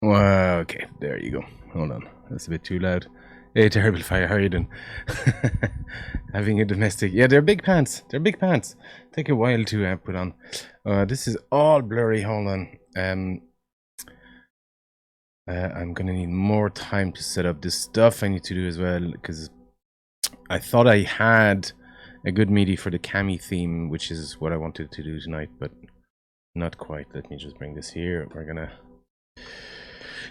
Okay, there you go. Hold on, that's a bit too loud. Hey, Terrible Fire, how are you doing? Having a domestic... Yeah, they're big pants. They're big pants. Take a while to put on. This is all blurry. Hold on. I'm gonna need more time to set up this stuff I need to do as well, because I thought I had a good MIDI for the Cammy theme, which is what I wanted to do tonight, but not quite. Let me just bring this here. We're gonna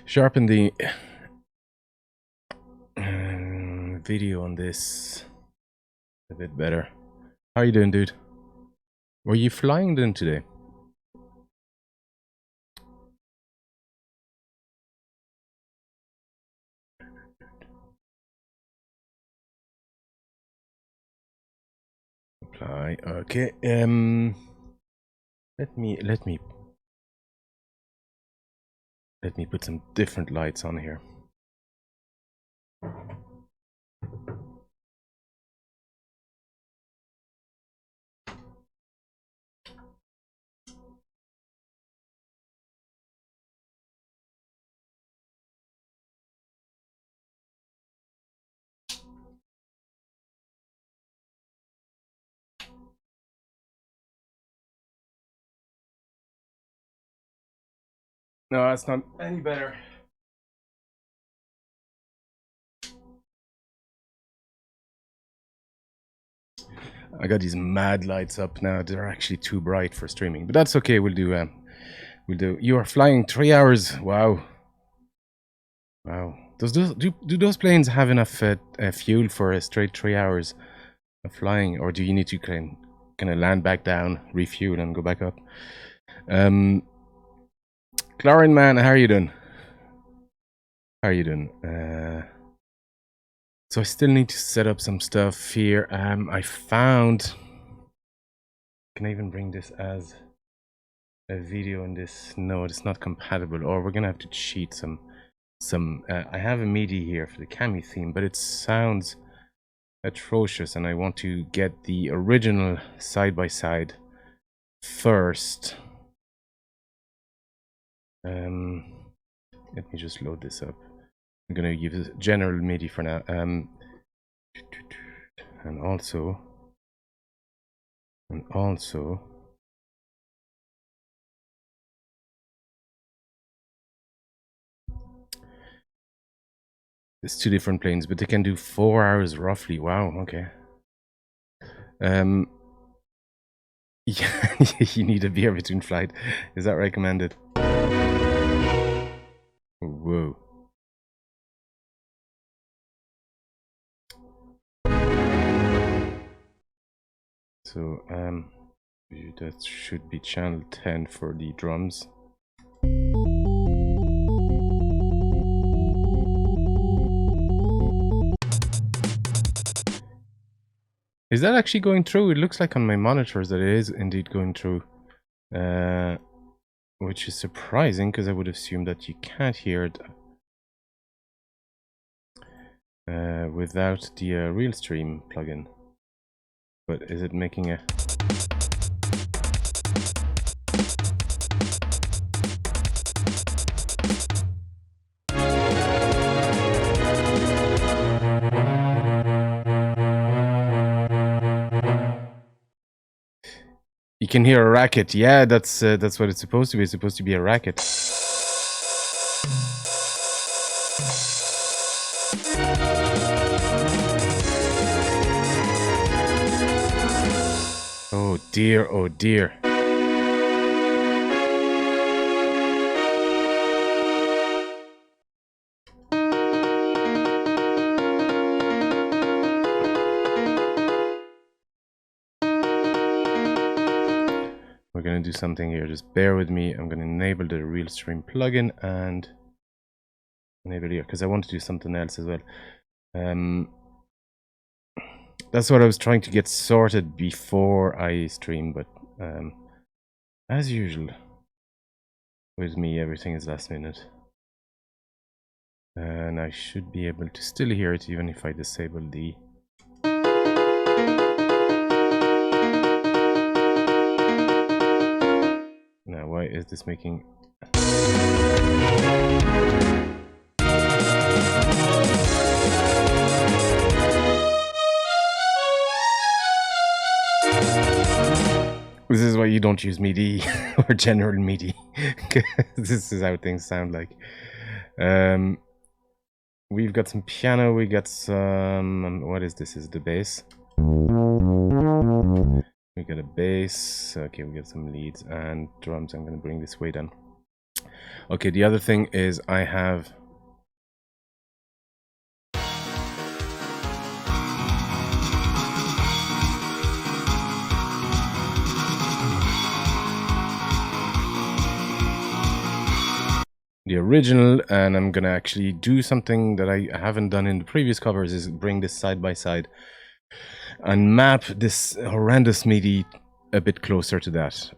sharpen the video on this a bit better. How are you doing, dude? Were you flying then today? Apply. Okay. Let me put some different lights on here. No, that's not any better. I got these mad lights up now. They're actually too bright for streaming, but that's okay. We'll do. You are flying 3 hours. Wow. Wow. Do those planes have enough fuel for a straight 3 hours of flying, or do you need to kind of land back down, refuel, and go back up? Clarin man, how are you doing? How are you doing? So I still need to set up some stuff here. I found... Can I even bring this as a video in this? No, it's not compatible. Or we're gonna have to cheat some. I have a MIDI here for the Cammy theme, but it sounds atrocious, and I want to get the original side by side first. Let me just load this up. I'm gonna use general MIDI for now. And also it's two different planes, but they can do 4 hours roughly. Wow, okay. Yeah, you need a beer between flight. Is that recommended? Whoa. So that should be channel 10 for the drums. Is that actually going through? It looks like on my monitors that it is indeed going through, which is surprising because I would assume that you can't hear it without the Realstream plugin. But is it making a... You can hear a racket. Yeah, that's what it's supposed to be. It's supposed to be a racket. Oh dear, oh dear. We're gonna do something here, just bear with me. I'm gonna enable the Realstream plugin and enable here, because I want to do something else as well. That's what I was trying to get sorted before I stream, but as usual with me, everything is last minute. And I should be able to still hear it even if I disable the... Now, why is this making... This is why you don't use MIDI or general MIDI. This is how things sound like. We've got some piano, we got some... what is this? Is the bass? We got a bass. Okay, we got some leads and drums. I'm going to bring this way down. Okay, the other thing is I have... the original, and I'm gonna actually do something that I haven't done in the previous covers, is bring this side by side and map this horrendous MIDI a bit closer to that.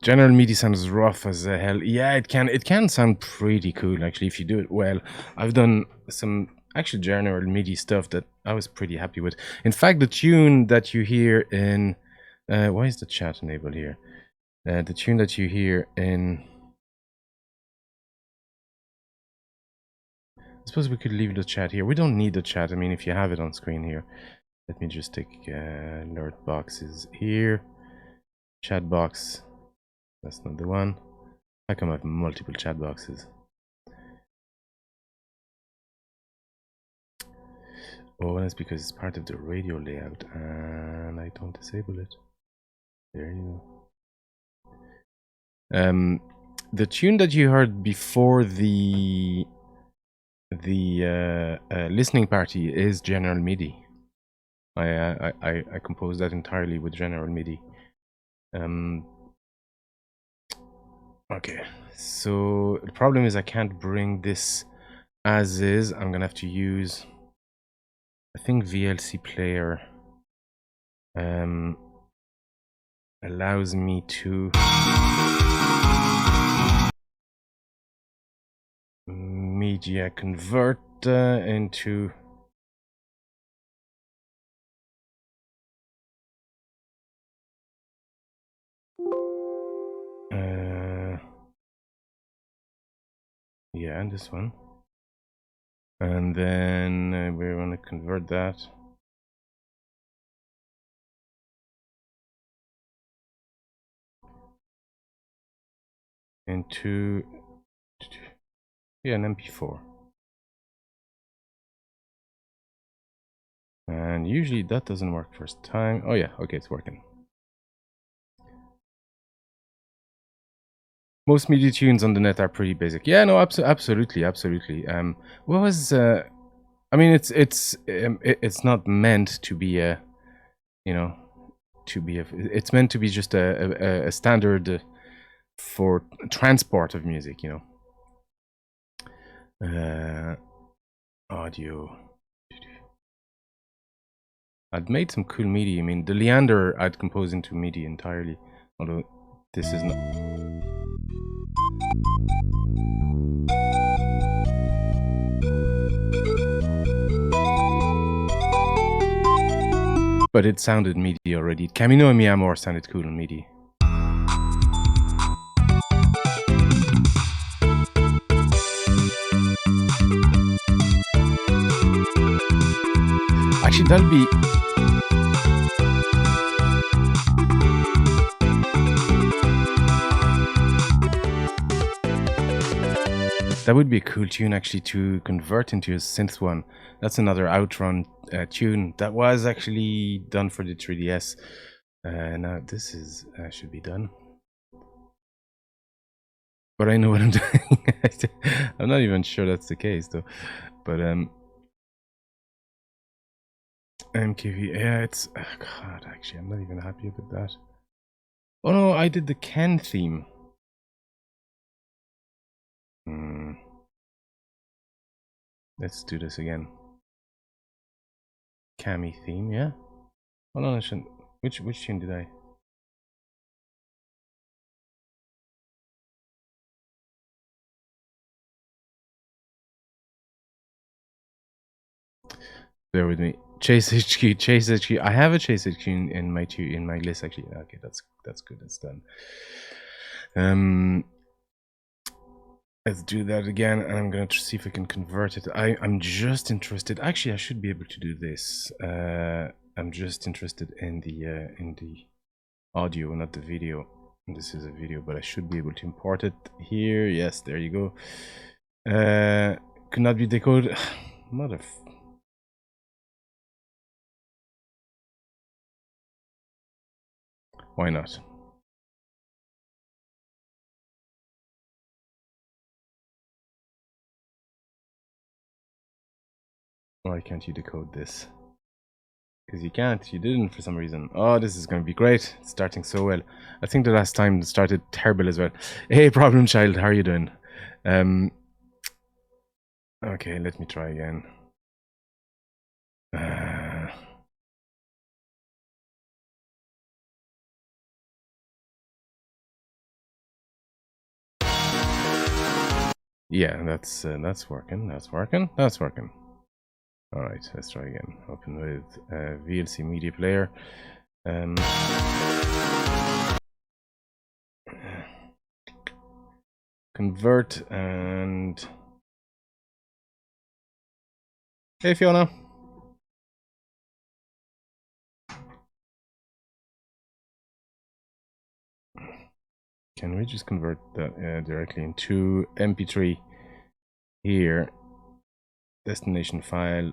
General MIDI sounds rough as hell. Yeah, it can sound pretty cool actually if you do it well. I've done some actually general MIDI stuff that I was pretty happy with. In fact, the tune that you hear in why is the chat enabled here? The tune that you hear in... I suppose we could leave the chat here. We don't need the chat. I mean, if you have it on screen here. Let me just take alert boxes here. Chat box. That's not the one. How come I have multiple chat boxes? Oh, that's because it's part of the radio layout and I don't disable it. There you go. The tune that you heard before the listening party is general MIDI. I composed that entirely with general MIDI. Okay, so the problem is I can't bring this as is. I'm gonna have to use, I think VLC player allows me to media convert into yeah, and this one, and then we want to convert that into an MP4, and usually that doesn't work first time. Oh yeah, okay, it's working. Most MIDI tunes on the net are pretty basic. Yeah, no, absolutely. What was I mean, it's not meant to be a, you know, it's meant to be just a standard for transport of music, you know. Audio. I'd made some cool MIDI. I mean, the Leander I'd composed into MIDI entirely, although this is not. But it sounded MIDI already. Cammy no Mi Amor sounded cool on MIDI. Actually, that'll be... that would be a cool tune actually to convert into a synth one. That's another Outrun tune that was actually done for the 3DS. Now this is should be done. But I know what I'm doing. I'm not even sure that's the case though. But MKV, yeah, it's God. Actually, I'm not even happy about that. Oh no, I did the Ken theme. Let's do this again. Cammy theme, yeah. Hold on, I shouldn't. Which tune did I? Bear with me. Chase HQ. I have a Chase HQ in my list actually. Okay, that's good. That's done. Let's do that again, and I'm gonna see if I can convert it. I'm just interested. Actually, I should be able to do this. I'm just interested in the audio, not the video. This is a video, but I should be able to import it here. Yes, there you go. Could not be decoded. Mother. Why not? Why can't you decode this? Because you can't. You didn't for some reason. Oh, this is going to be great. It's starting so well. I think the last time it started terrible as well. Hey, problem child, how are you doing? Okay, let me try again. Yeah, that's working. That's working. That's working. All right, let's try again. Open with VLC Media Player. Convert and hey Fiona. Can we just convert that directly into MP3 here? Destination file.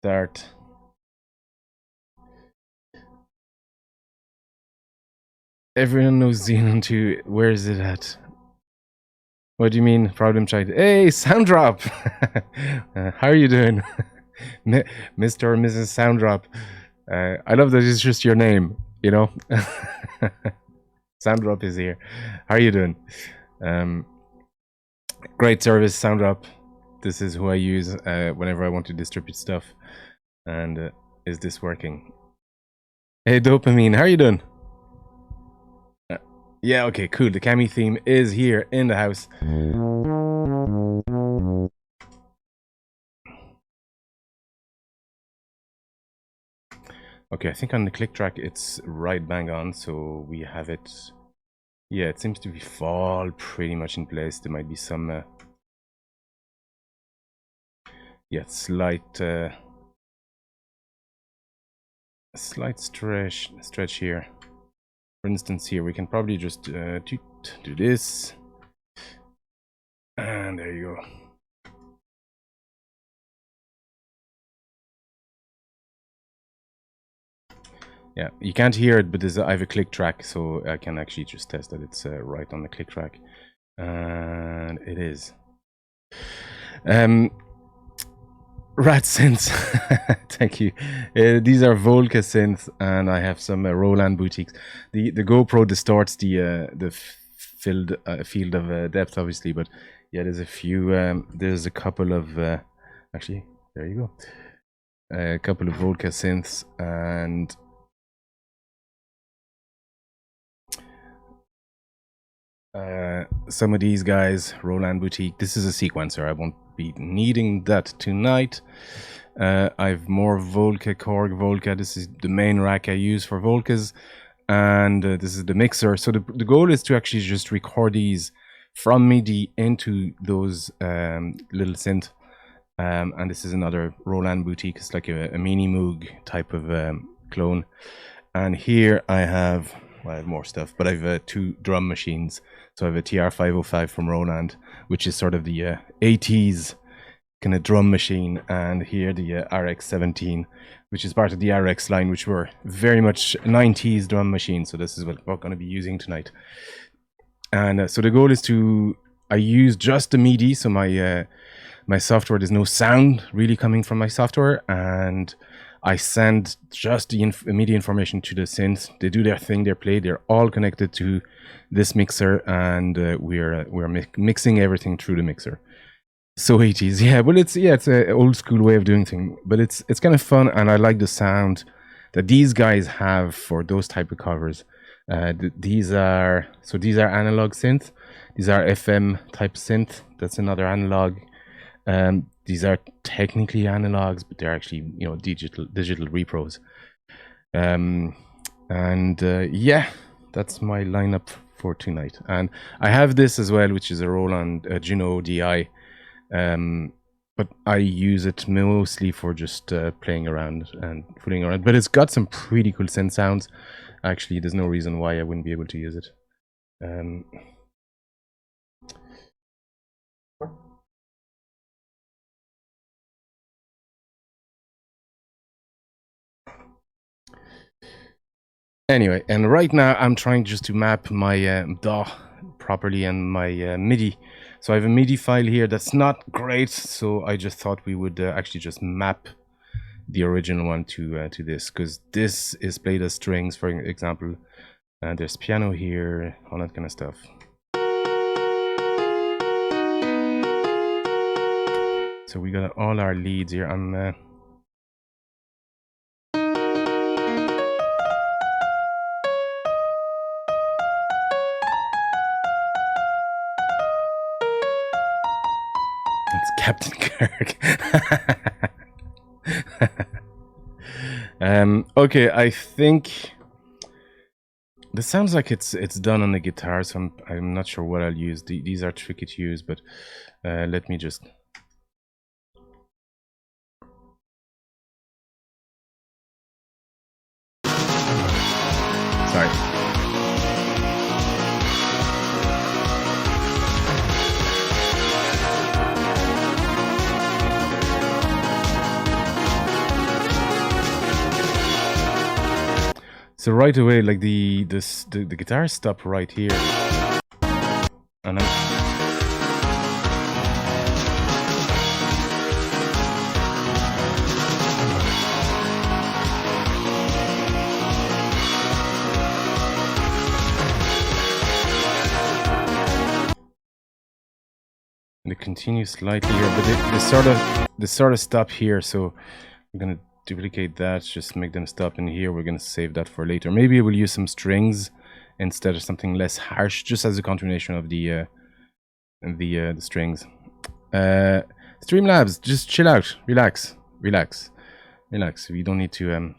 Start. Everyone knows Xenon 2. Where is it at? What do you mean, problem child? Hey, Sounddrop! How are you doing? Mr. or Mrs. Sounddrop. I love that it's just your name, you know? Sounddrop is here. How are you doing? Great service, Sounddrop. This is who I use whenever I want to distribute stuff. And is this working? Hey, Dopamine, how are you doing? Yeah, okay, cool. The Cammy theme is here in the house. Okay, I think on the click track it's right bang on, so we have it. Yeah, it seems to be fall pretty much in place. There might be some slight stretch here. For instance, here we can probably just do this, and there you go. Yeah, you can't hear it, but I have a click track, so I can actually just test that it's right on the click track, and it is. Rat synths, thank you. These are Volca synths, and I have some Roland boutiques. The GoPro distorts the field of depth, obviously, but yeah, there's a few. There's a couple of actually, there you go. A couple of Volca synths and. Some of these guys, Roland Boutique. This is a sequencer. I won't be needing that tonight. I've more Volca, Korg Volca. This is the main rack I use for Volcas, and this is the mixer. So the goal is to actually just record these from MIDI into those little synth. And this is another Roland Boutique. It's like a mini Moog type of clone. And here I have more stuff, but I have two drum machines. So I have a TR-505 from Roland, which is sort of the 80s kind of drum machine, and here the RX-17, which is part of the RX line, which were very much 90s drum machines. So this is what we're going to be using tonight. And so the goal is I use just the MIDI, so my software, there's no sound really coming from my software, and I send just the MIDI information to the synths. They do their thing, they play. They're all connected to this mixer, and we're mixing everything through the mixer. So 80s, yeah. Well, it's an old school way of doing things, but it's kind of fun, and I like the sound that these guys have for those type of covers. These are analog synth. These are FM type synth. That's another analog. These are technically analogs, but they're actually digital repros. And yeah, that's my lineup for tonight. And I have this as well, which is a Roland Juno DI. But I use it mostly for just playing around and fooling around. But it's got some pretty cool synth sounds. Actually, there's no reason why I wouldn't be able to use it. Anyway, and right now I'm trying just to map my DAW properly and my MIDI. So I have a MIDI file here that's not great, so I just thought we would actually just map the original one to this, because this is played as strings, for example. There's piano here, all that kind of stuff. So we got all our leads here. It's Captain Kirk. Okay, I think this sounds like it's done on the guitar, so I'm not sure what I'll use. These are tricky to use, but let me just. Sorry. So right away, like the guitar stopped right here, and it continues slightly here, but they sort of stop here. So I'm gonna duplicate that, just make them stop in here. We're gonna save that for later. Maybe we'll use some strings instead of something less harsh, just as a continuation of the strings. Streamlabs, just chill out, relax. We don't need to.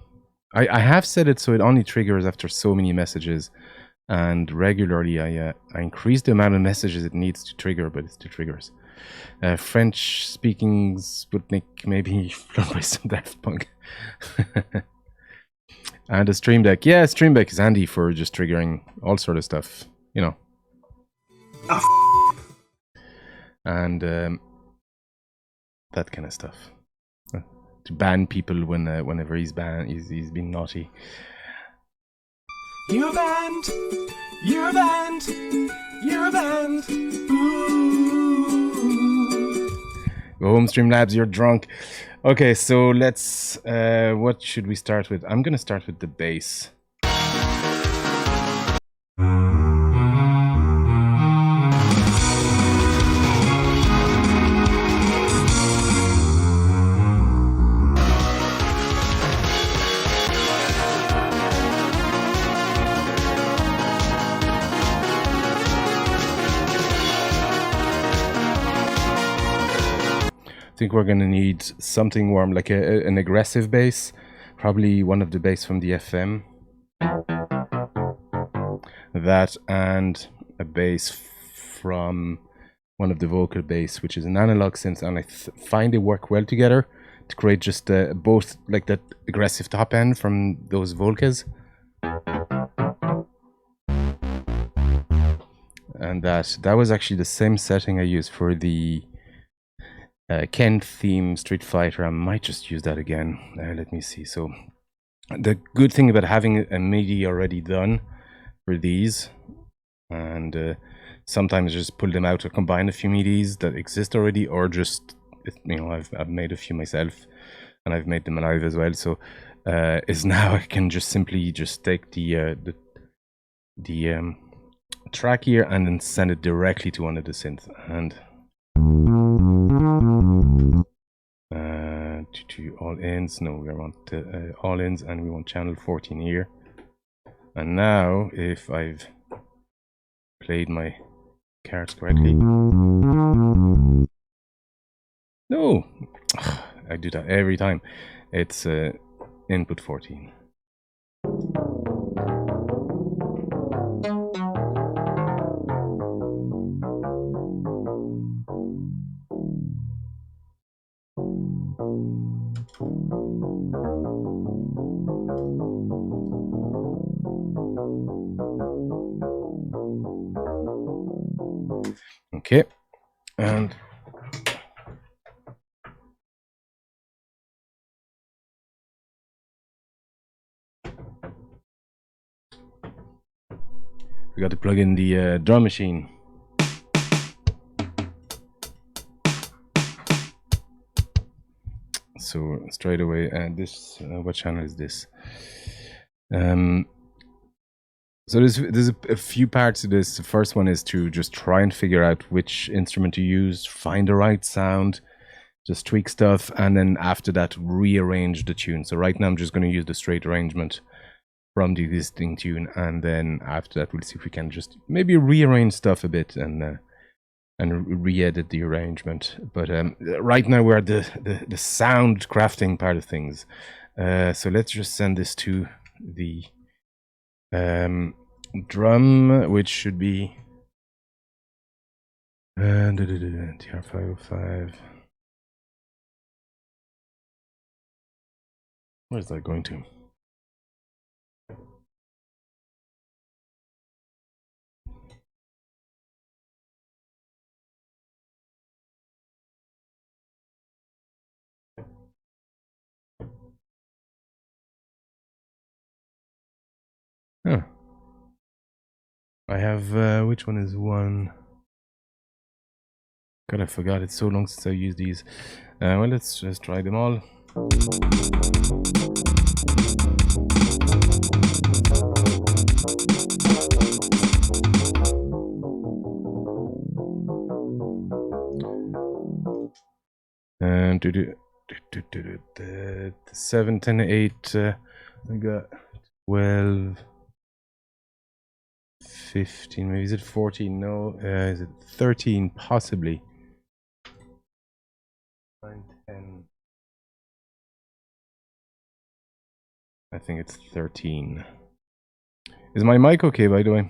I have set it so it only triggers after so many messages, and regularly I increase the amount of messages it needs to trigger, but it still triggers. French-speaking Sputnik, maybe flown by some Daft Punk. And a Stream Deck. Yeah, Stream Deck is handy for just triggering all sort of stuff, you know. And that kind of stuff. To ban people whenever he's being naughty. You're banned. You're banned. You're banned. Ooh. Go home, Streamlabs, you're drunk. Okay, so let's what should we start with? I'm gonna start with the bass. I think we're gonna need something warm, like an aggressive bass, probably one of the bass from the FM. That and a bass from one of the vocal bass, which is an analog synth, and I find they work well together to create just both like that aggressive top end from those Volcas. And that was actually the same setting I used for the Ken theme Street Fighter. I might just use that again. Let me see. So the good thing about having a MIDI already done for these, and sometimes just pull them out or combine a few MIDIs that exist already, or just, you know, I've made a few myself and I've made them live as well. So is now I can just simply just take the track here and then send it directly to one of the synths, and to all ends. No, we want all ends, and we want channel 14 here. And now if I've played my cards correctly, no, I do that every time. It's input 14. Okay, and we got to plug in the drum machine. So straight away, and this what channel is this? So there's a few parts to this. The first one is to just try and figure out which instrument to use, find the right sound, just tweak stuff, and then after that rearrange the tune. So right now I'm just going to use the straight arrangement from the existing tune, and then after that we'll see if we can just maybe rearrange stuff a bit and re-edit the arrangement. But right now we're at the sound crafting part of things. So let's just send this to the drum, which should be TR505. Where's that going to? Huh. I have, which one is one? God, I forgot. It's so long since I used these. Well, let's just try them all. And the 7, 10, 8, I got 12, 15, maybe is it 14? No, is it 13? Possibly. 9, 10. I think it's 13. Is my mic okay, by the way?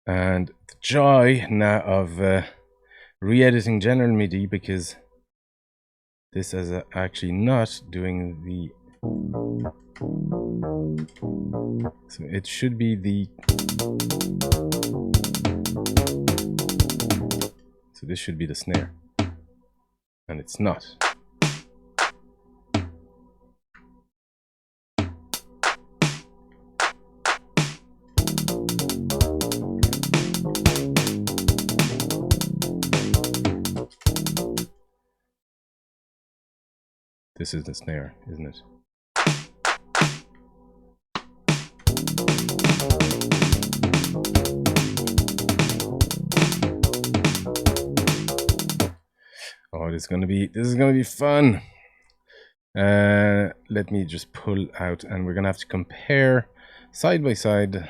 And the joy now of re-editing general MIDI, because this is actually not doing the, so it should be the, so this should be the snare, and it's not. This is the snare, isn't it? Oh, this is gonna be fun. Let me just pull out, and we're gonna have to compare side by side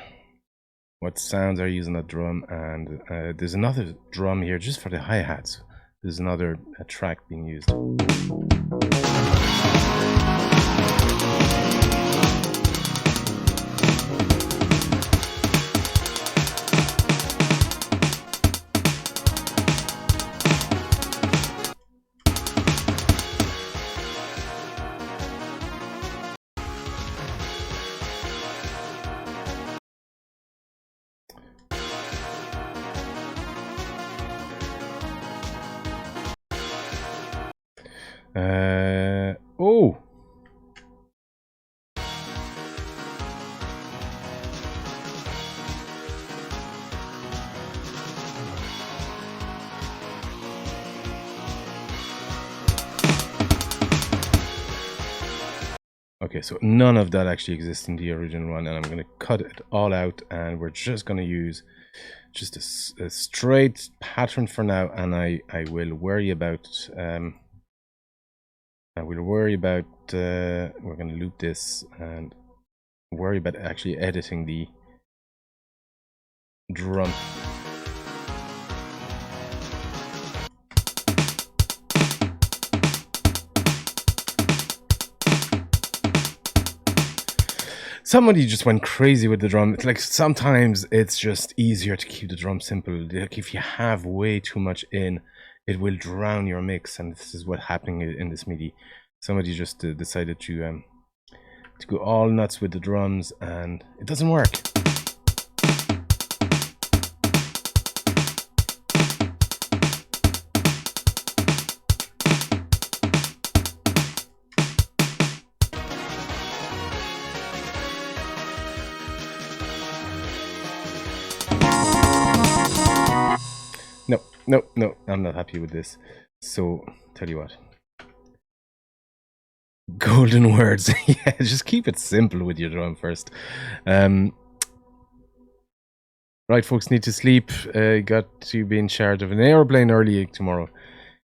what sounds are using that drum, and there's another drum here just for the hi-hats. There's another track being used. Oh! Okay, so none of that actually exists in the original one, and I'm going to cut it all out, and we're just going to use just a straight pattern for now, and I will worry about we're going to loop this and worry about actually editing the drum. somebody just went crazy with the drum. It's like sometimes it's just easier to keep the drum simple. Like if you have way too much in, it will drown your mix, and this is what happening in this MIDI. Somebody just decided to go all nuts with the drums, and it doesn't work. No, I'm not happy with this. So, tell you what. Golden words. Yeah, just keep it simple with your drum first. Right, folks need to sleep. Got to be in charge of an airplane early tomorrow.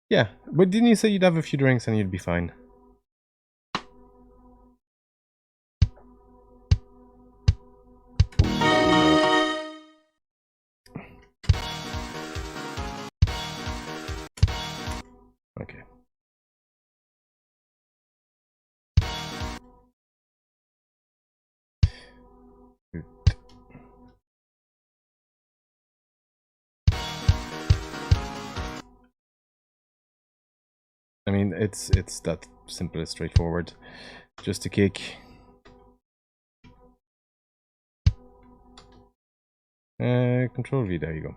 Yeah, but didn't you say you'd have a few drinks and you'd be fine? Okay. I mean, it's that simple and straightforward. Just a kick. Control V, there you go.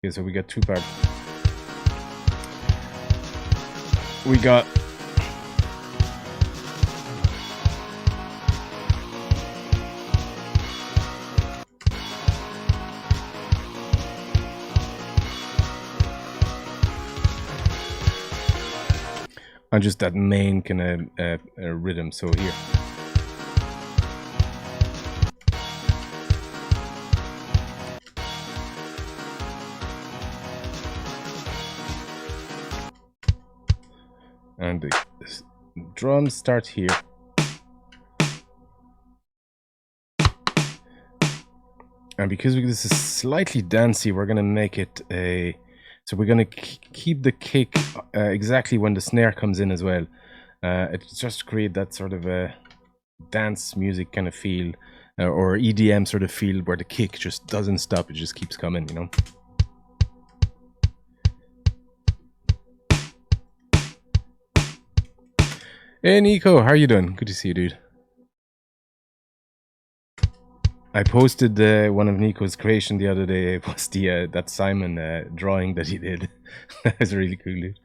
Okay, so we got two parts. We got and just that main kind of rhythm. So here. And the drums start here. And because this is slightly dancey, we're going to make it a... So we're going to keep the kick exactly when the snare comes in as well. It's just to create that sort of a dance music kind of feel, or EDM sort of feel, where the kick just doesn't stop, it just keeps coming, you know? Hey Nico, how are you doing? Good to see you, dude. I posted one of Nico's creation the other day. It was the that Simon drawing that he did. That's really cool, dude.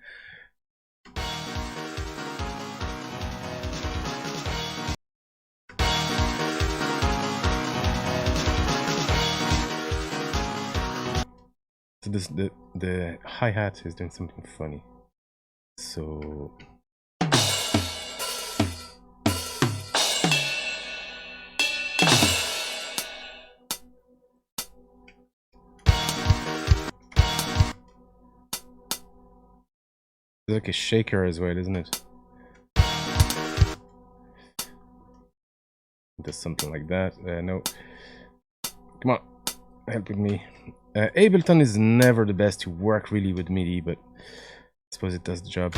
So this the hi-hat is doing something funny. So it's like a shaker as well, isn't it? Does something like that. No. Come on. Help with me. Ableton is never the best to work really with MIDI, but I suppose it does the job.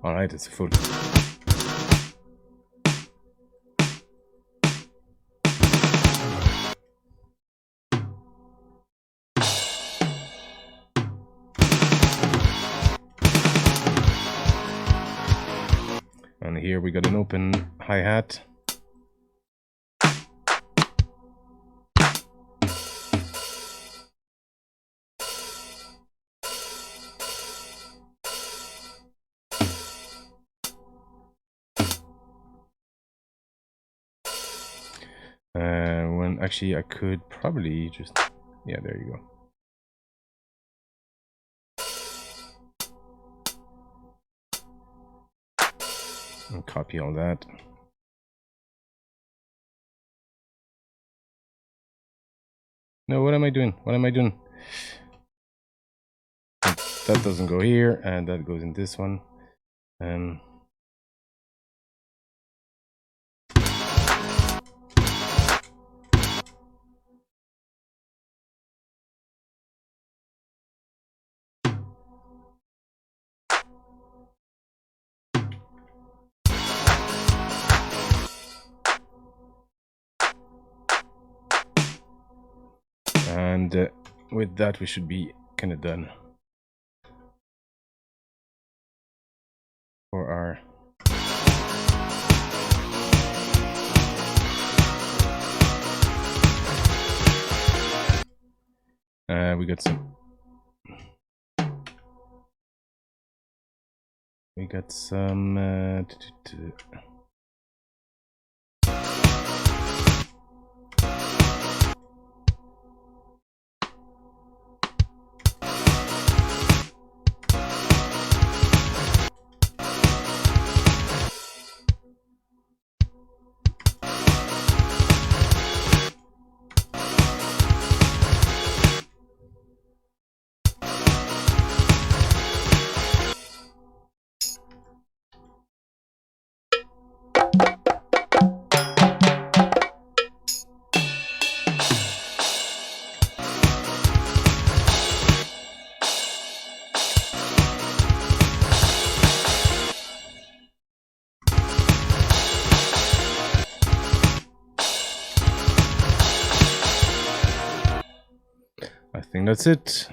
Alright, it's full. And here we got an open hi-hat. when actually I could probably just, yeah, there you go. And copy all that. No, what am I doing? What am I doing? That doesn't go here, and that goes in this one. And with that, we should be kind of done for our we got some I think that's it.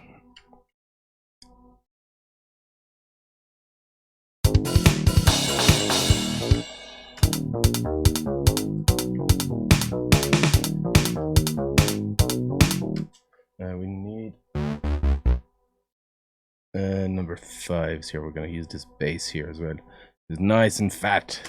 We need number 5s here. We're going to use this bass here as well. It's nice and fat.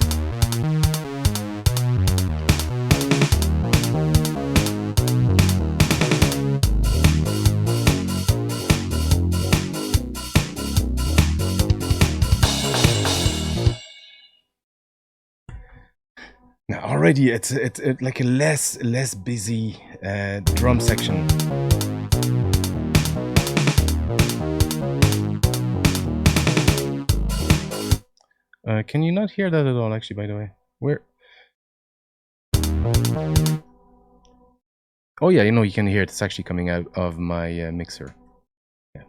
Now already it's like a less busy drum section. Can you not hear that at all, actually, by the way? Where? Oh yeah, you know, you can hear it. It's actually coming out of my mixer. Yeah.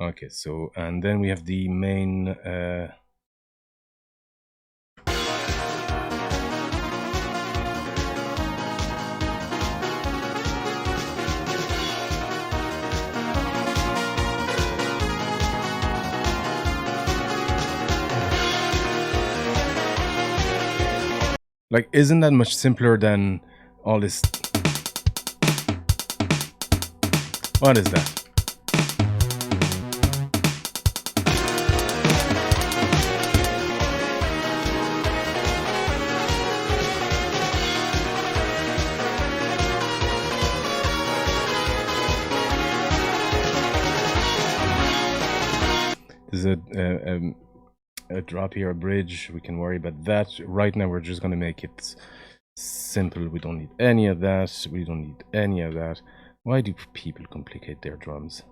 Okay, so, and then we have the main like, isn't that much simpler than all this? What is that? There's a drop here, a bridge. We can worry about that. Right now, we're just going to make it simple. We don't need any of that. We don't need any of that. Why do people complicate their drums?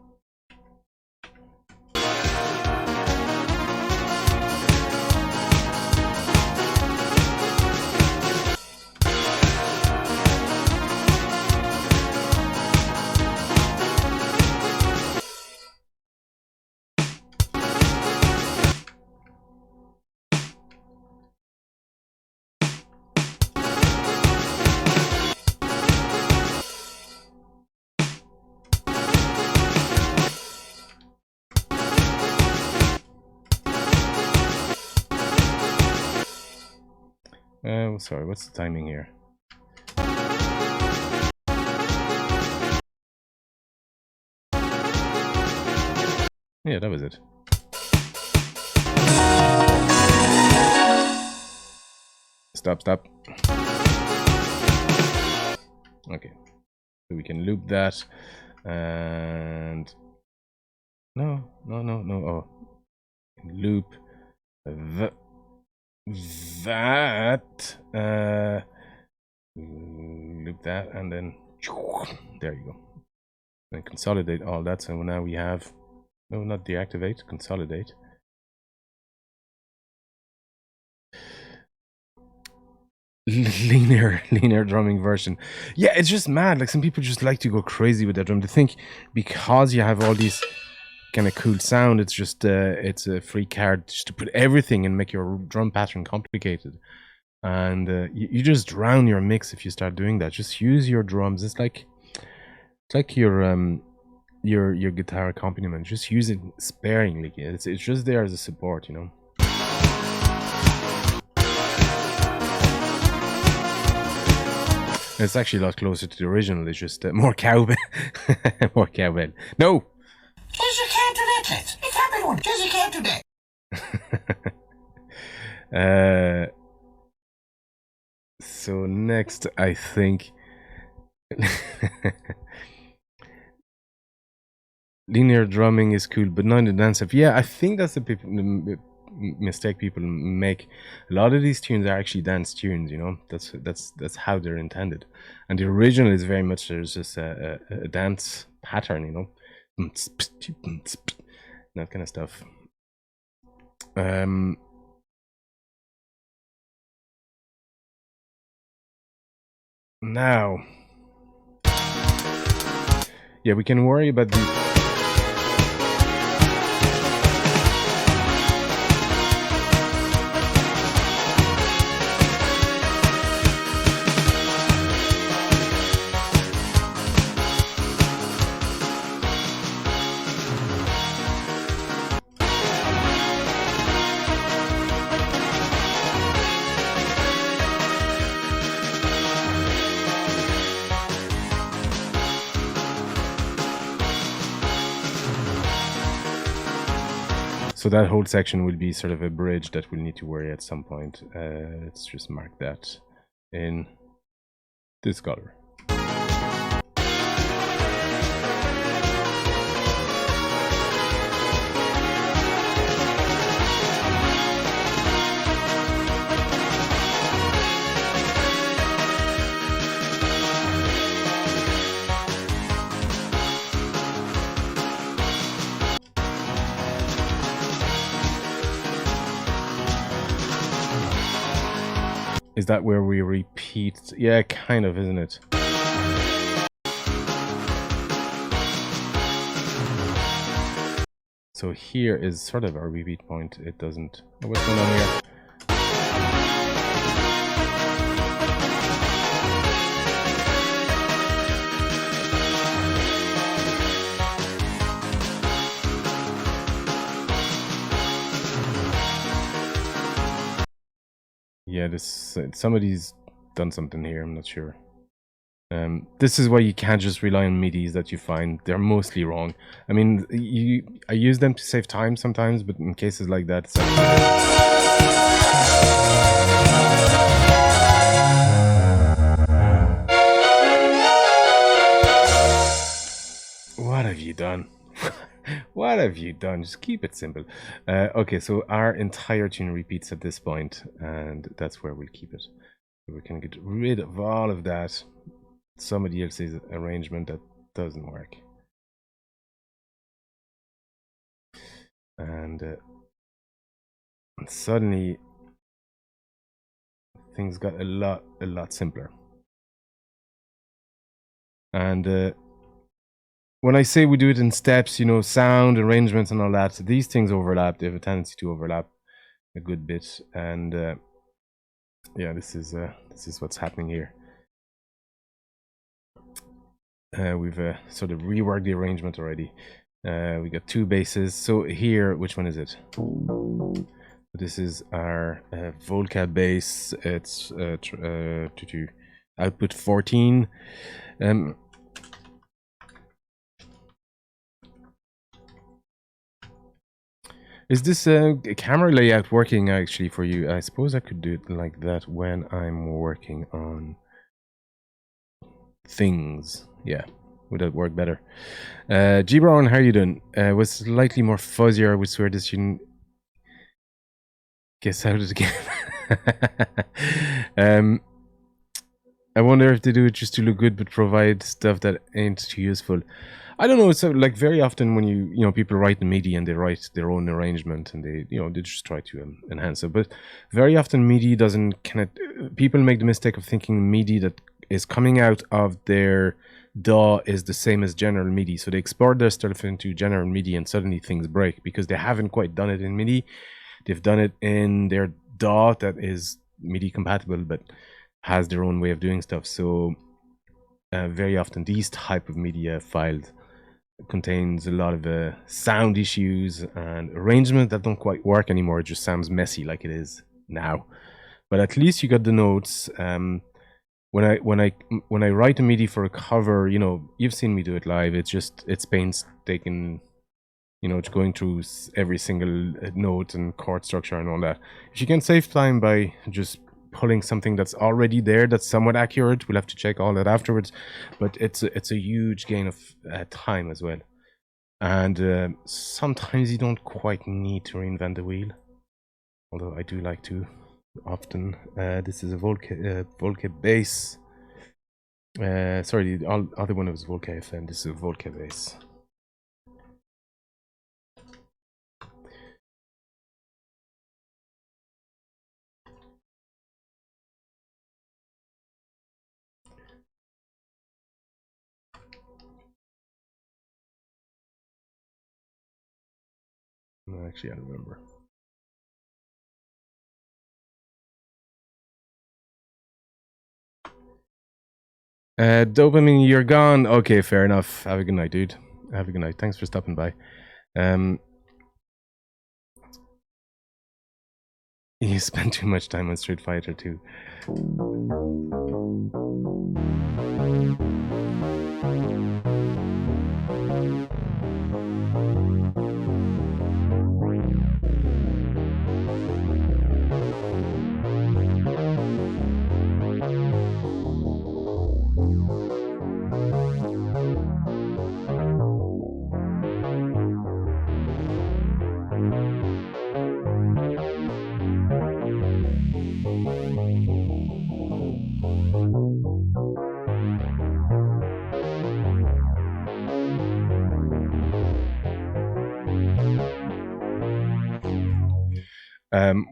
Sorry, what's the timing here? Yeah, that was it. Stop. Okay, so we can loop that, and no. Oh, loop that. Loop that, and then there you go. And consolidate all that. So now we have not deactivate, consolidate. linear drumming version. Yeah, it's just mad. Like, some people just like to go crazy with their drum. They think because you have all these kind of cool sound, it's just it's a free card just to put everything and make your drum pattern complicated. And you just drown your mix if you start doing that. Just use your drums. It's like your guitar accompaniment. Just use it sparingly. It's just there as a support, you know. It's actually a lot closer to the original. It's just more cowbell. More cowbell. No! Because you can't do that, lads. You can't be one. Because you can't do that. So next, I think... linear drumming is cool, but not in the dance stuff. Yeah, I think that's the mistake people make. A lot of these tunes are actually dance tunes, you know. That's how they're intended, and the original is very much there's just a dance pattern, you know, that kind of stuff. Now, yeah, we can worry about the so that whole section will be sort of a bridge that we'll need to worry at some point. Let's just mark that in this color. Is that where we repeat? Yeah, kind of, isn't it? So here is sort of our repeat point. It doesn't... Oh, what's going on here? Yeah, this somebody's done something here. I'm not sure. This is why you can't just rely on MIDIs that you find. They're mostly wrong. I mean, I use them to save time sometimes, but in cases like that, it's what have you done? What have you done? Just keep it simple. Okay, so our entire tune repeats at this point, and that's where we'll keep it. We can get rid of all of that. Somebody else's arrangement that doesn't work. And suddenly things got a lot simpler. And when I say we do it in steps, you know, sound, arrangements and all that, so these things overlap. They have a tendency to overlap a good bit. And yeah, this is what's happening here. We've sort of reworked the arrangement already. We got two basses. So here, which one is it? This is our Volca base. It's to output 14. Is this camera layout working actually for you? I suppose I could do it like that when I'm working on things. Yeah, would that work better? G Brown, how are you doing? Was slightly more fuzzier. I would swear this shouldn't guess out of the game. I wonder if they do it just to look good but provide stuff that ain't too useful. I don't know. It's like very often when you know people write the MIDI and they write their own arrangement and they they just try to enhance it. But very often MIDI doesn't people make the mistake of thinking MIDI that is coming out of their DAW is the same as general MIDI. So they export their stuff into general MIDI and suddenly things break because they haven't quite done it in MIDI. They've done it in their DAW that is MIDI compatible but has their own way of doing stuff. So very often these type of media files contains a lot of sound issues and arrangement that don't quite work anymore. It just sounds messy like it is now. But at least you got the notes. When I write a MIDI for a cover, you've seen me do it live. It's painstaking, it's going through every single note and chord structure and all that. If you can save time by just pulling something that's already there that's somewhat accurate, we'll have to check all that afterwards, but it's a huge gain of time as well. And sometimes you don't quite need to reinvent the wheel, although I do like to often. This is a Volca bass. Sorry, the other one was Volca FM. This is a Volca bass. No, actually, I remember. Dopamine, you're gone. Okay, fair enough. Have a good night, dude. Have a good night. Thanks for stopping by. You spend too much time on Street Fighter too.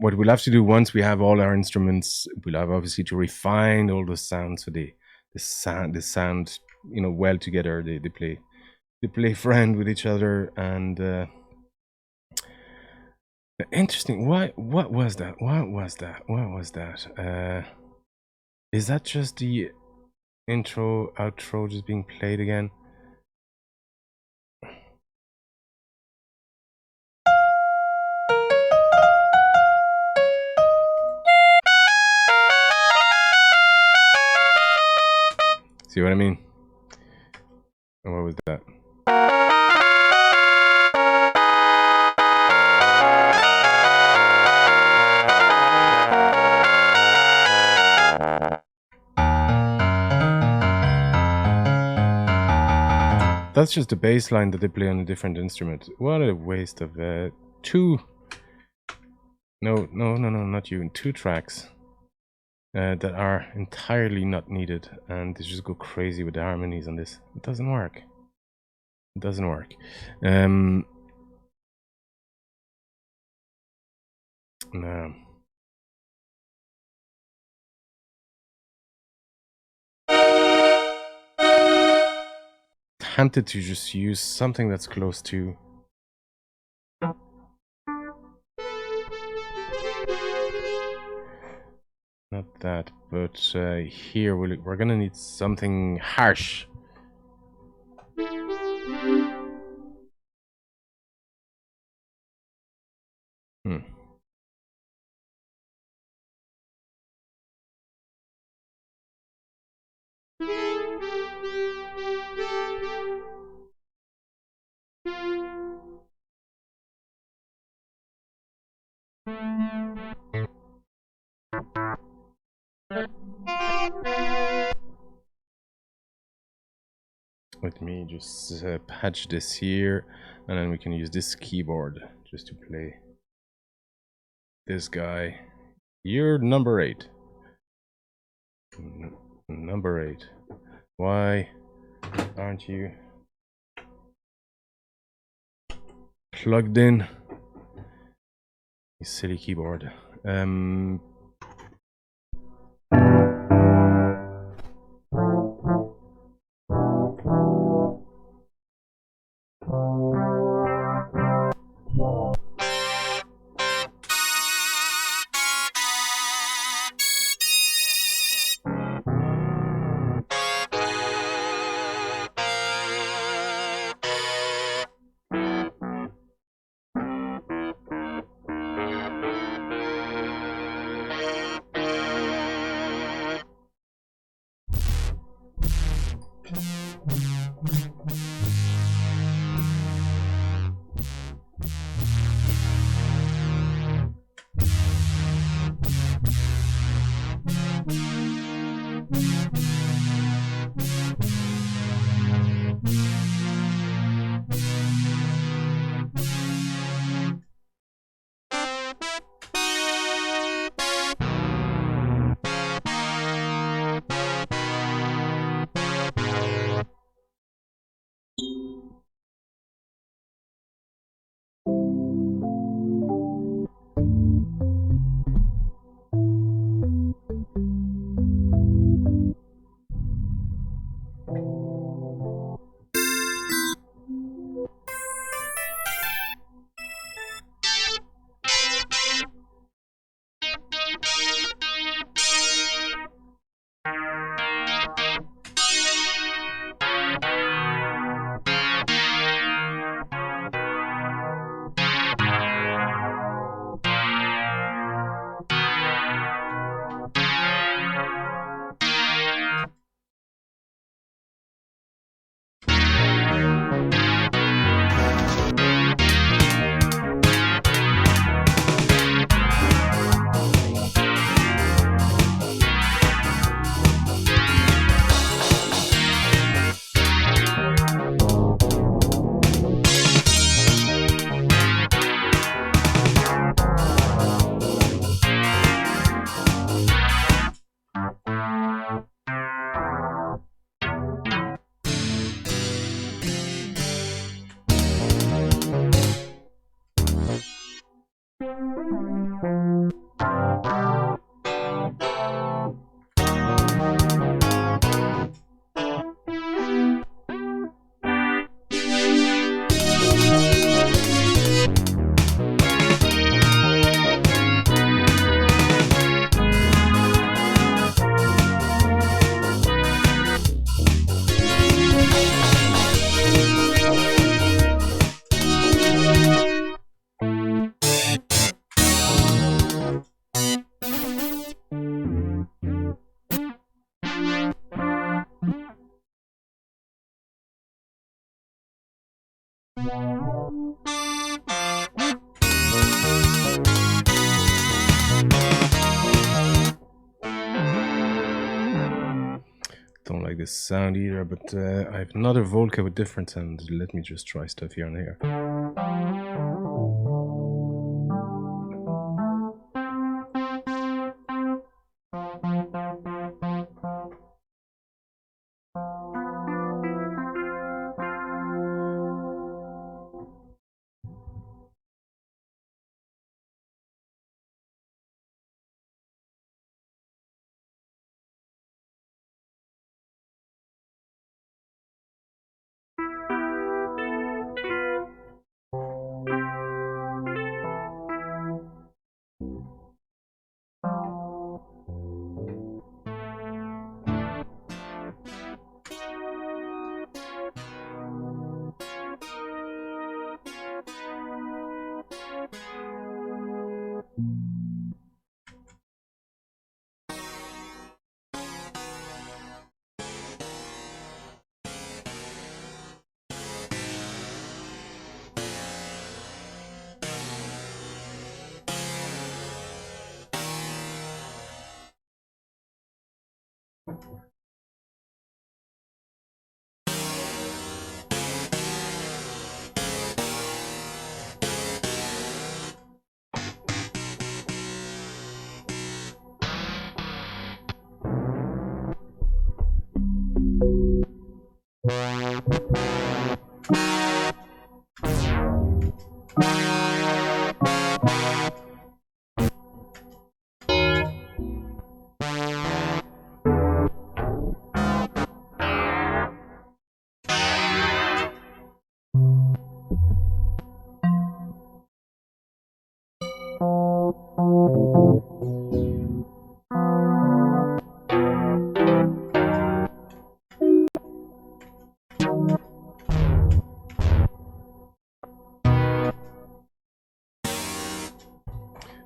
What we'll have to do once we have all our instruments, we'll have obviously to refine all the sounds so the sound well together. They play friend with each other. And interesting. What was that? Is that just the intro outro just being played again? See what I mean? And what was that? That's just a bass line that they play on a different instrument. What a waste of two. No, not you. Two tracks that are entirely not needed, and they just go crazy with the harmonies on this. It doesn't work. It doesn't work. No. Tempted to just use something that's close to. Not that, but here we're gonna need something harsh. Let me just patch this here, and then we can use this keyboard just to play this guy. You're number 8. Number 8. Why aren't you plugged in? You silly keyboard. Don't like this sound either, but I have another Volca with different sounds. Let me just try stuff here and here.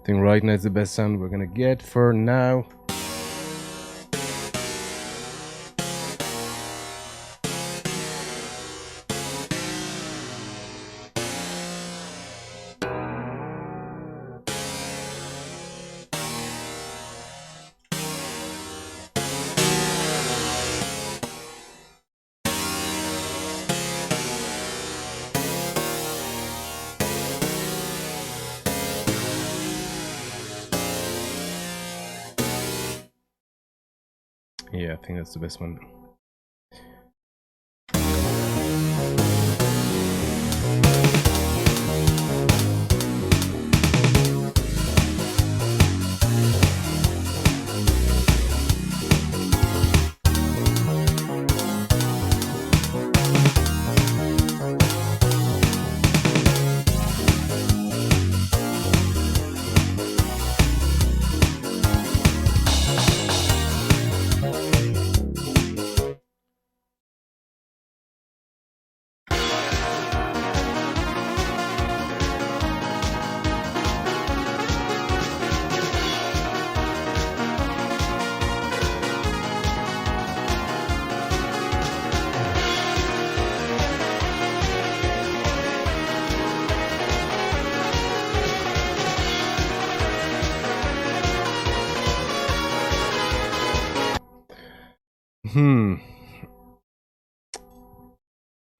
think right now is the best sound we're gonna get for now. Yeah, I think that's the best one.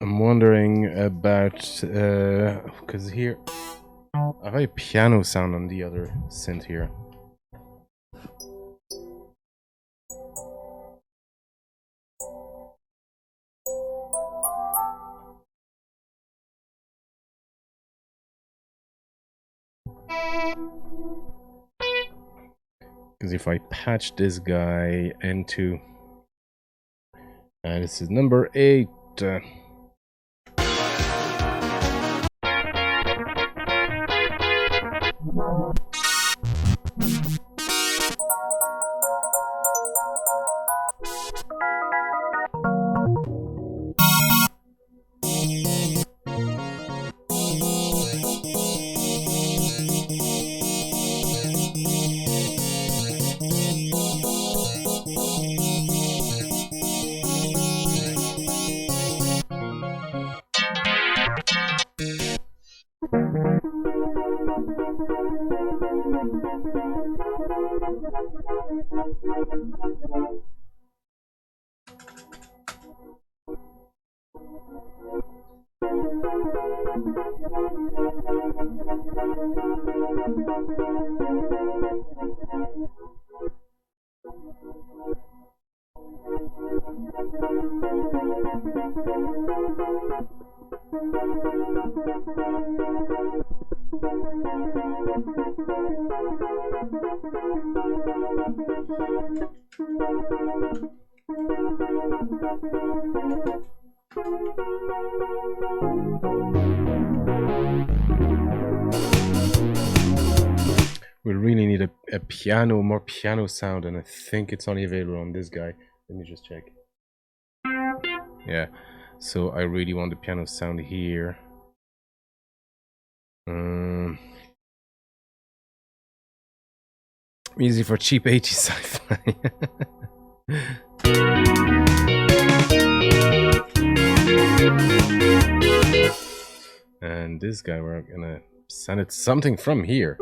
I'm wondering about because here I have a piano sound on the other synth here. Because if I patch this guy into this is number 8. We really need a piano, more piano sound, and I think it's only available on this guy. Let me just check. Yeah, so I really want the piano sound here. Easy for cheap 80s sci-fi. And this guy, we're gonna send it something from here.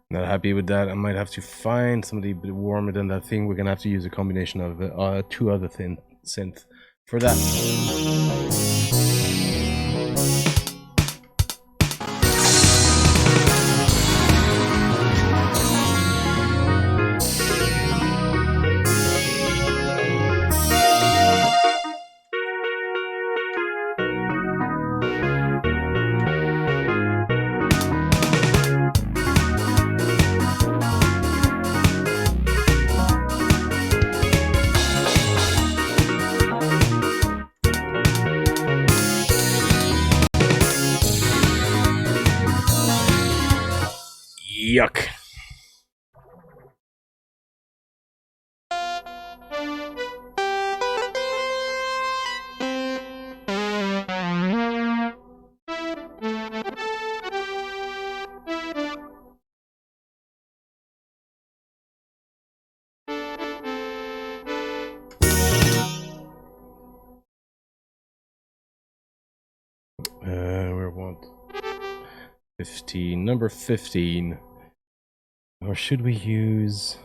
Not happy with that. I might have to find somebody a bit warmer than that thing. We're gonna have to use a combination of two other thin synth for that. Yuck. We're what? 15, number 15. Or should we use...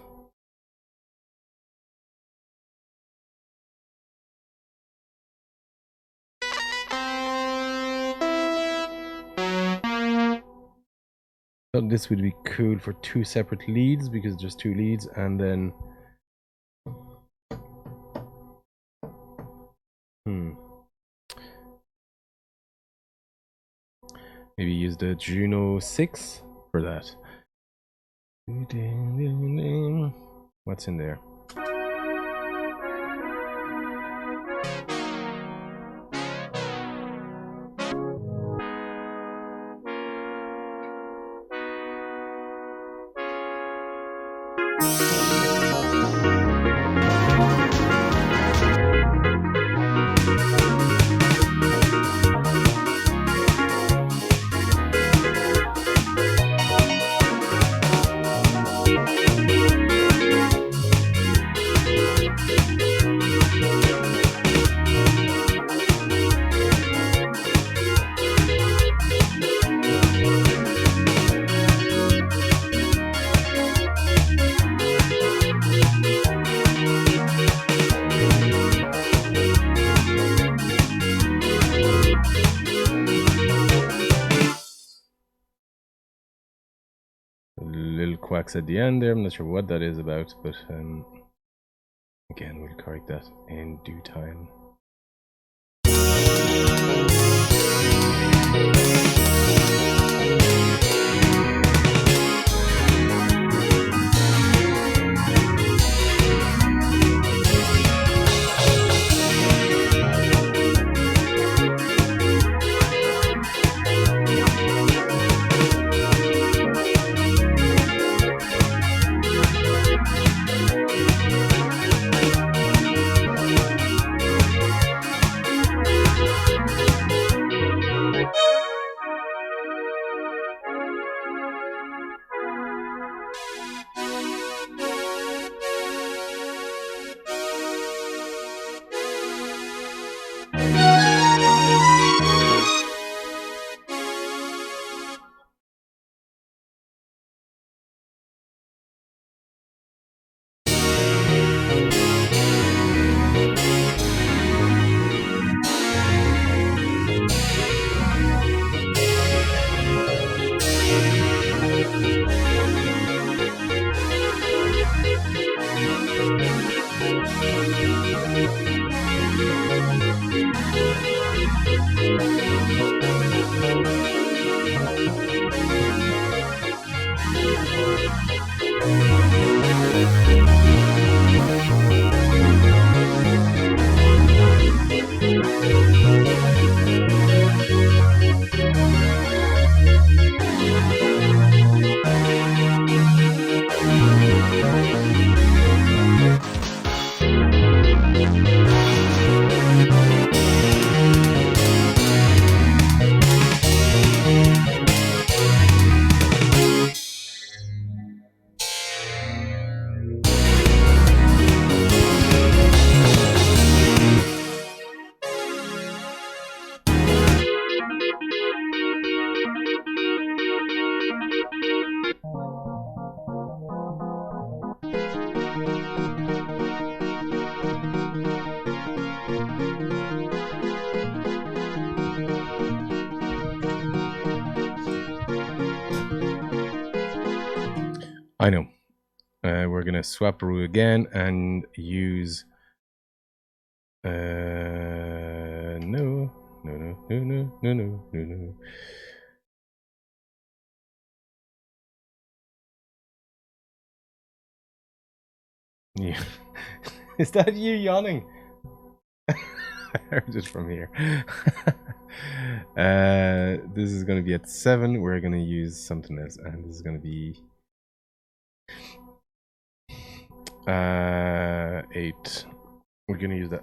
thought this would be cool for two separate leads because there's two leads, and then maybe use the Juno 6 for that. What's in there? Little quacks at the end there. I'm not sure what that is about, but again, we'll correct that in due time. I know. We're gonna swap row again and use. No. Yeah. Is that you yawning? I heard it from here. This is going to be at 7. We're going to use something else, and this is going to be 8. We're going to use that.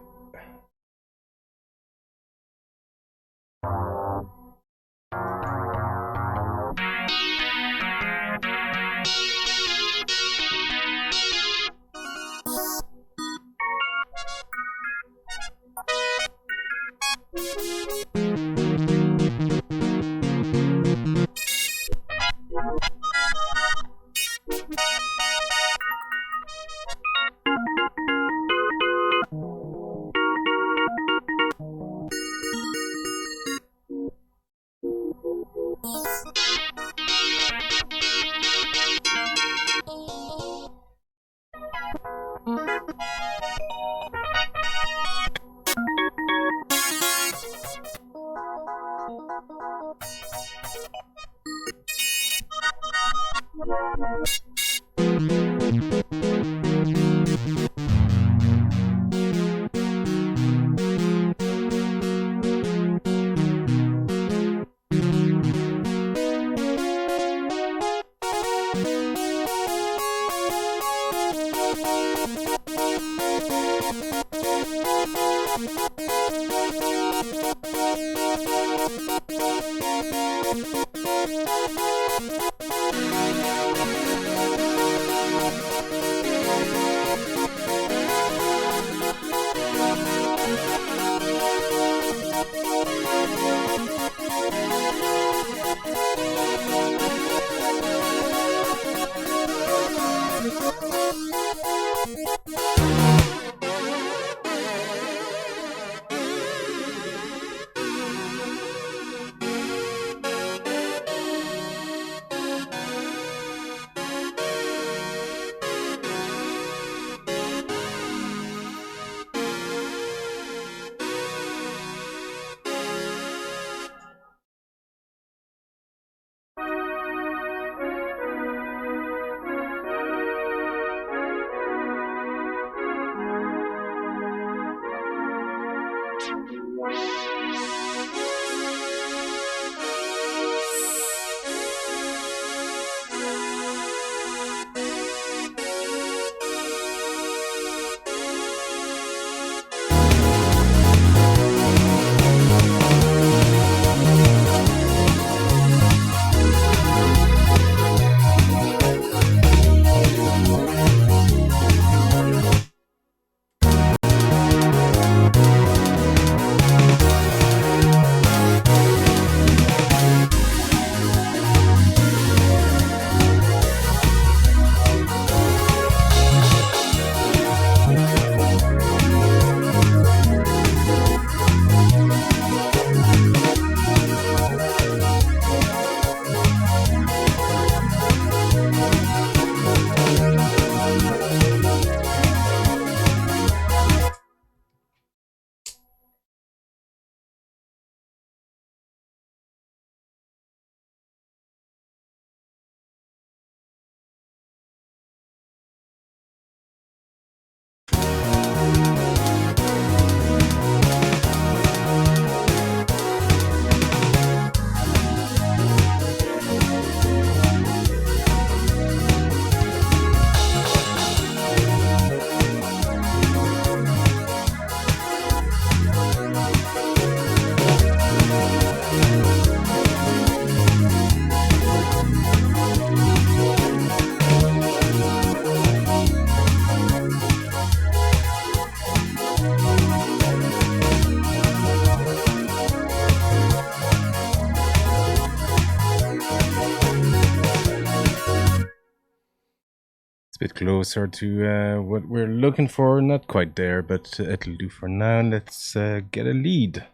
Bit closer to what we're looking for. Not quite there, but it'll do for now. Let's get a lead.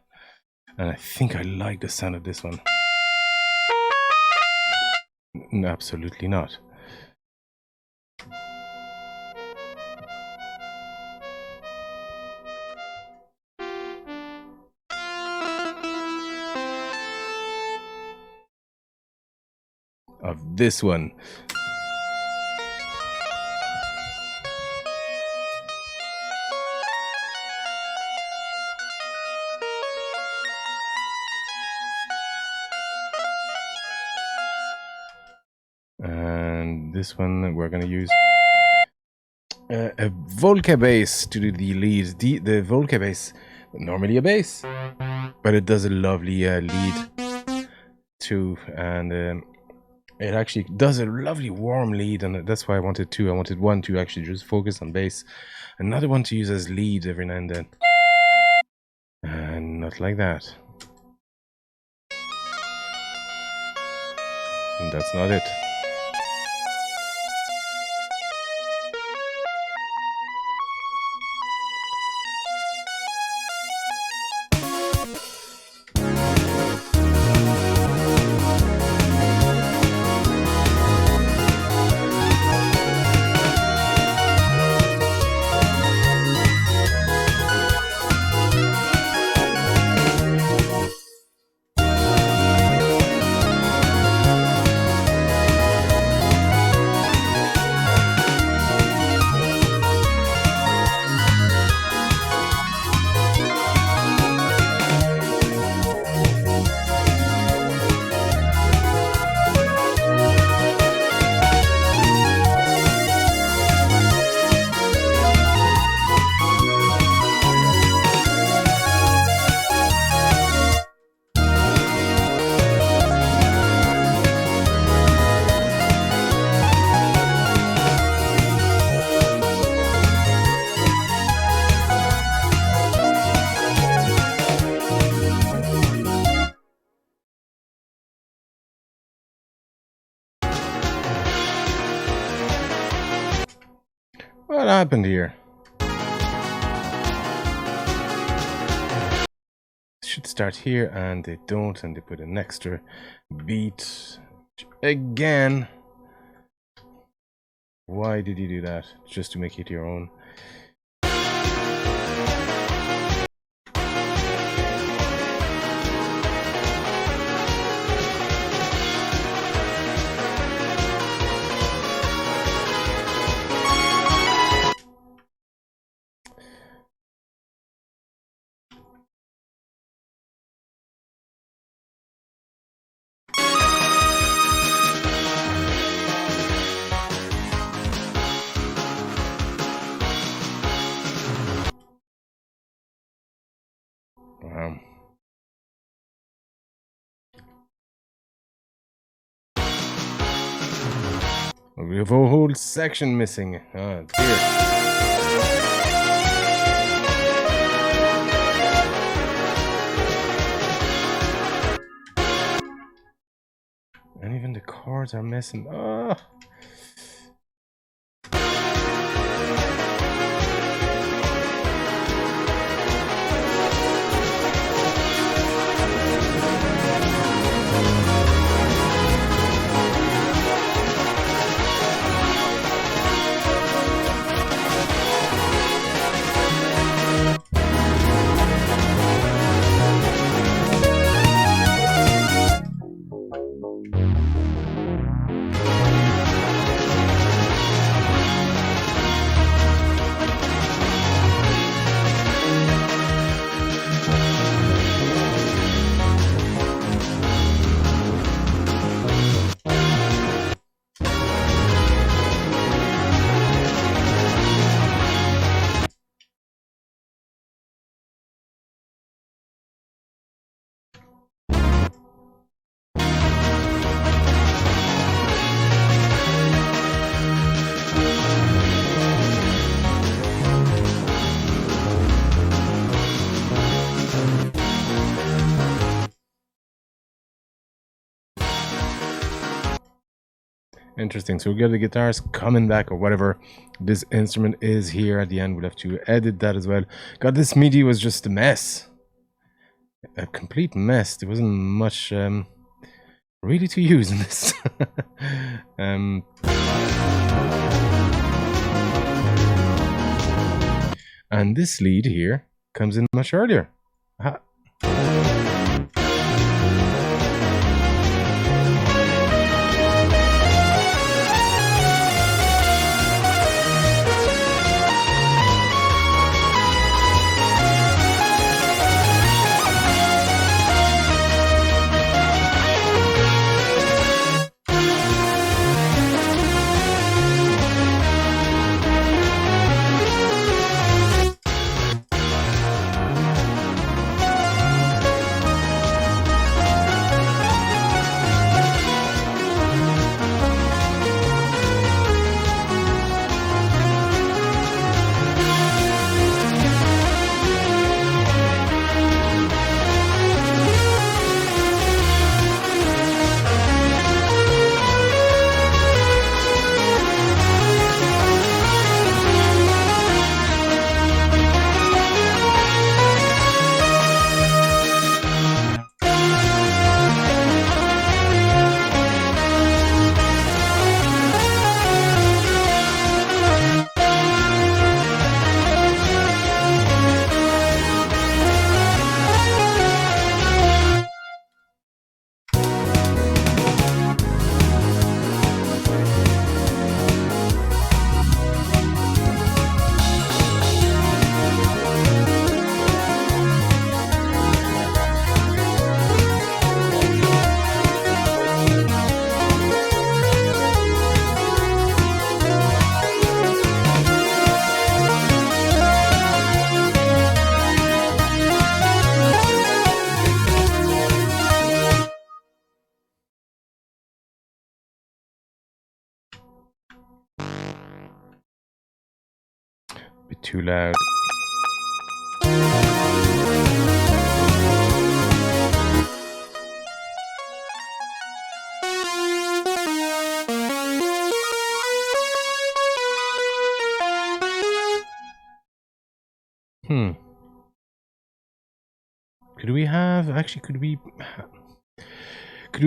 And I think I like the sound of this one. Absolutely not. of this one. And this one we're going to use a Volca bass to do the leads. The Volca bass, normally a bass, but it does a lovely lead too, and it actually does a lovely warm lead, and that's why I wanted two. I wanted one to actually just focus on bass, another one to use as lead every now and then, and not like that. And that's not it. What happened here? Should start here, and they don't, and they put an extra beat again. Why did you do that? Just to make it your own. We have a whole section missing. Oh dear. And even the chords are missing. Oh. Interesting. So we got the guitars coming back, or whatever this instrument is here at the end. We'll have to edit that as well. God, this MIDI was just a mess. A complete mess. There wasn't much really to use in this. And this lead here comes in much earlier. too loud. Could we have actually? Could we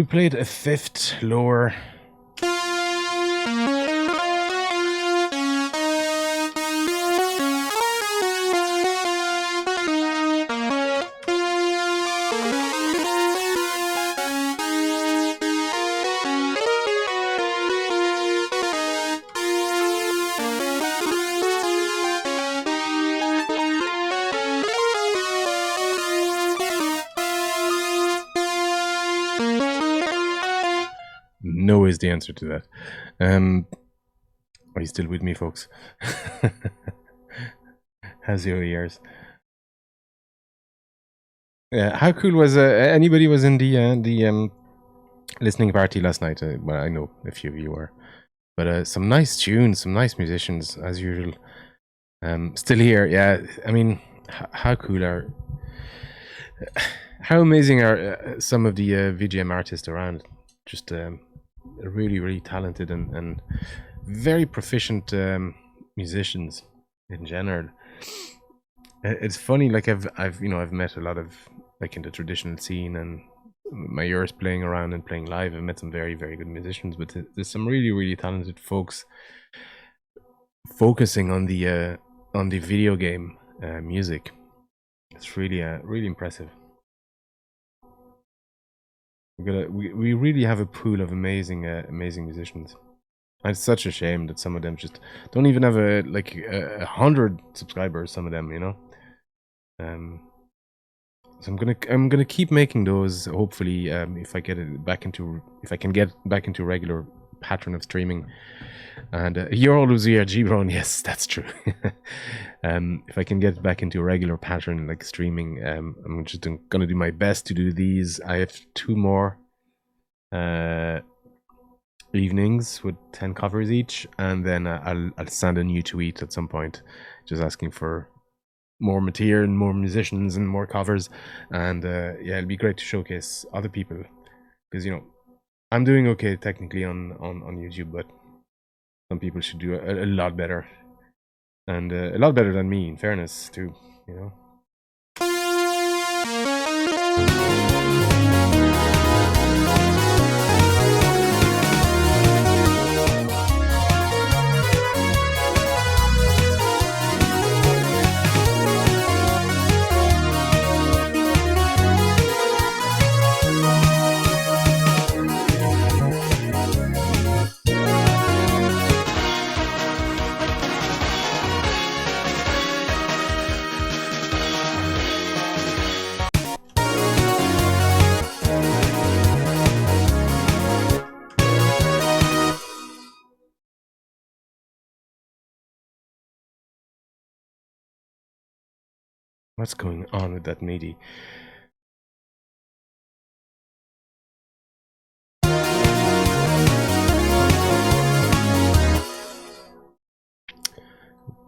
play it a fifth lower? No is the answer to that. Are you still with me, folks? How's your ears? Yeah, how cool was anybody was in the listening party last night? Well, I know a few of you were, but some nice tunes, some nice musicians as usual. Still here, yeah. I mean, how cool are, how amazing are some of the VGM artists around? Just really, really talented and very proficient musicians in general. It's funny, like I've met a lot of, like, in the traditional scene, and my years playing around and playing live, I've met some very, very good musicians, but there's some really, really talented folks focusing on the video game music. It's really really impressive. We really have a pool of amazing musicians. And it's such a shame that some of them just don't even have a 100 subscribers. Some of them, So I'm gonna keep making those. Hopefully, if I can get back into regular pattern of streaming. And you're always here, G-Brown. Yes, that's true. If I can get back into a regular pattern like streaming, I'm just gonna do my best to do these. I have 2 more evenings with 10 covers each, and then I'll send a new tweet at some point, just asking for more material and more musicians and more covers. And yeah, it'll be great to showcase other people, because I'm doing okay technically on YouTube, but some people should do a lot better, and a lot better than me, in fairness, too, What's going on with that MIDI?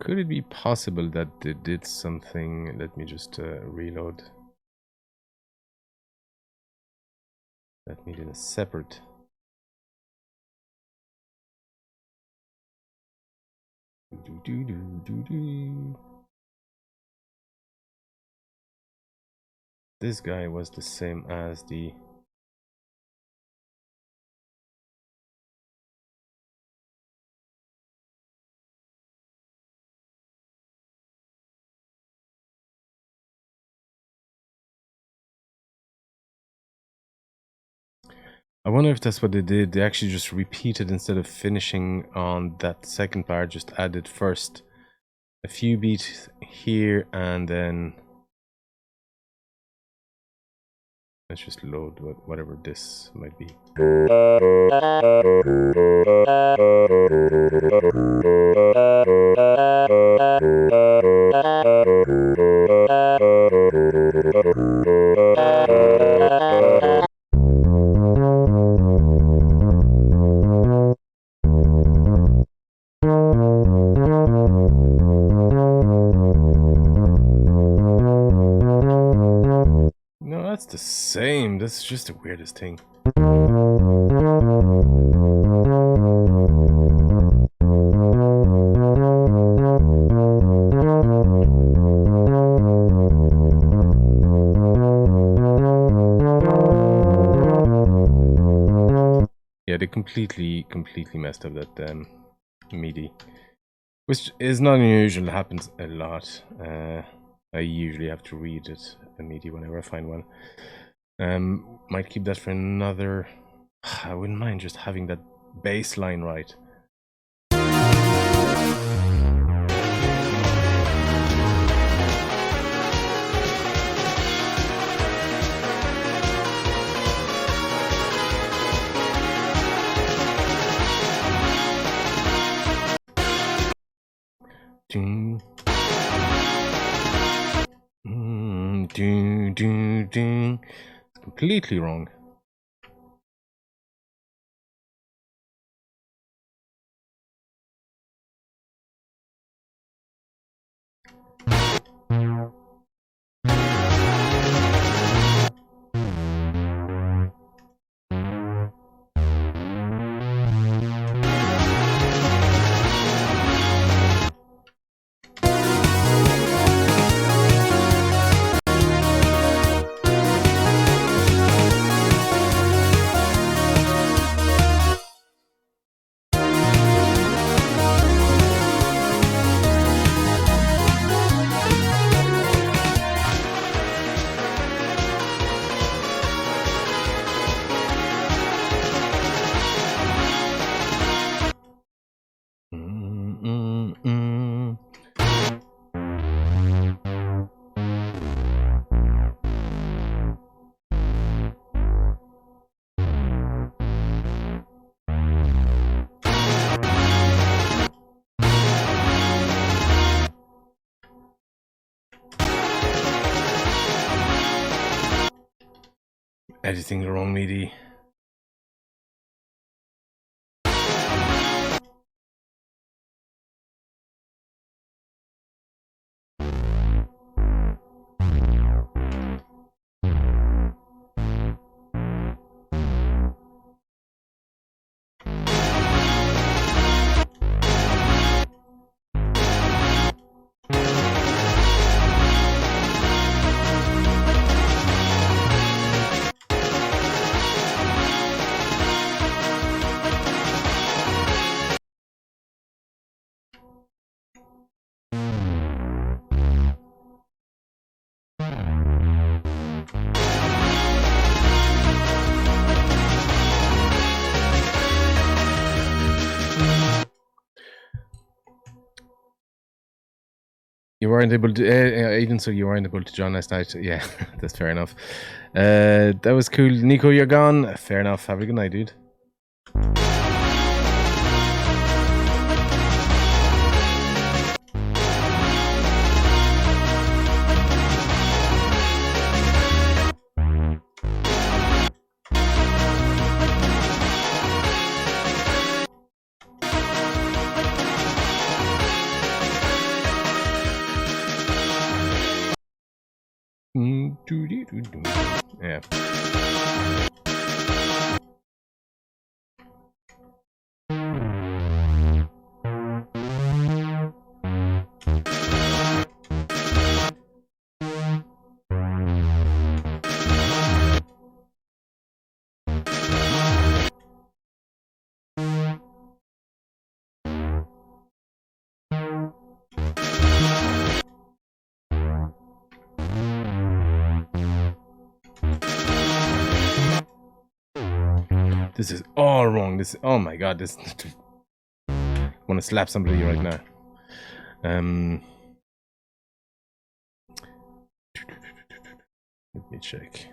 Could it be possible that they did something? Let me just reload that MIDI in a separate. This guy was the same as the. I wonder if that's what they did. They actually just repeated, instead of finishing on that second part, just added first a few beats here, and then let's just load whatever this might be. it's just the weirdest thing. Yeah, they completely messed up that MIDI, which is not unusual. It happens a lot. I usually have to read it, a MIDI, whenever I find one. Might keep that for another. I wouldn't mind just having that bass line right. Ding. Ding, ding, ding. It's completely wrong. Editing the wrong MIDI. You weren't able to, even so, you weren't able to join last night. Yeah, that's fair enough. That was cool. Nico, you're gone. Fair enough. Have a good night, dude. Yeah. This is all wrong. This, oh my god, this. I want to slap somebody right now. Let me check.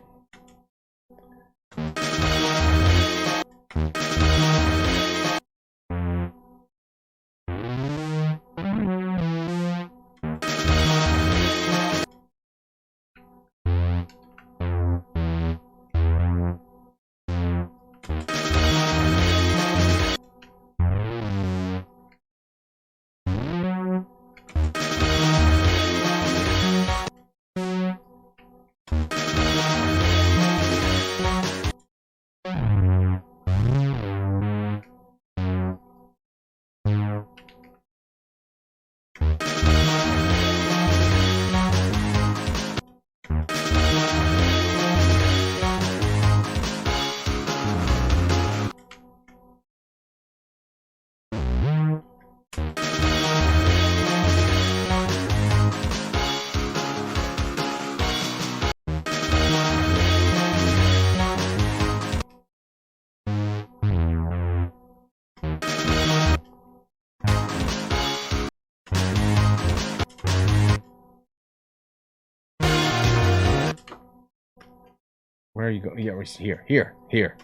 Where are you going? Yeah, we're here, here, here.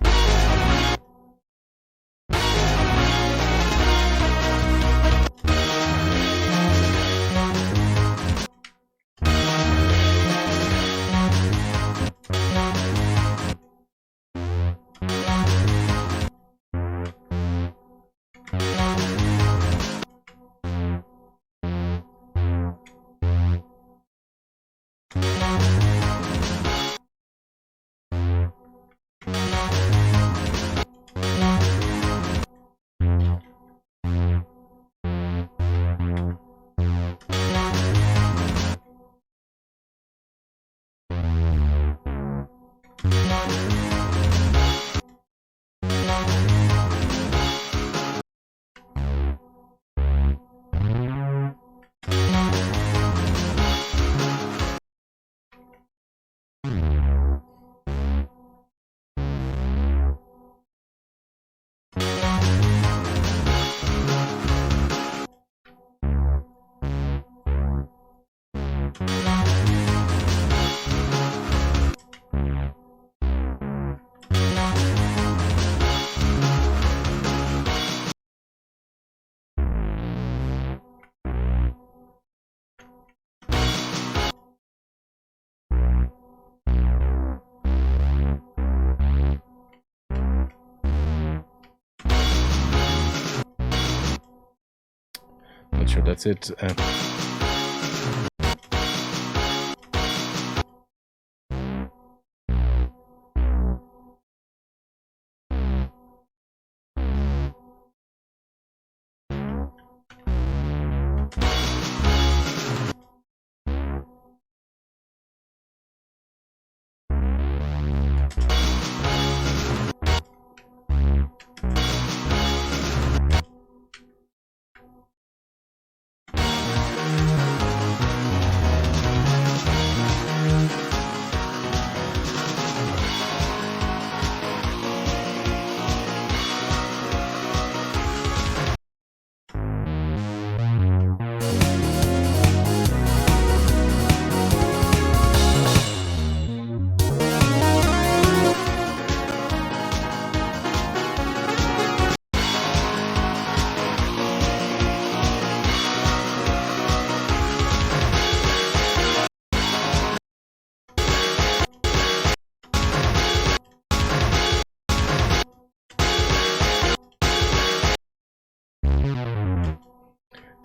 Not sure that's it.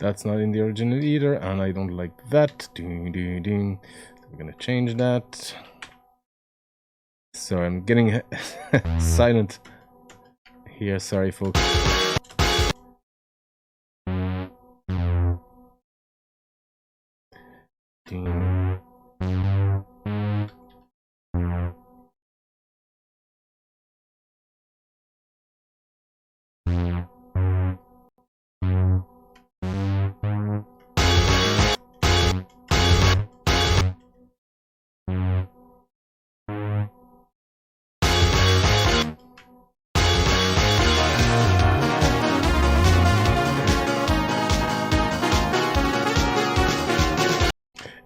That's not in the original either, and I don't like that. Ding, ding, ding. So we're gonna change that. So I'm getting silent here. Sorry, folks. Ding.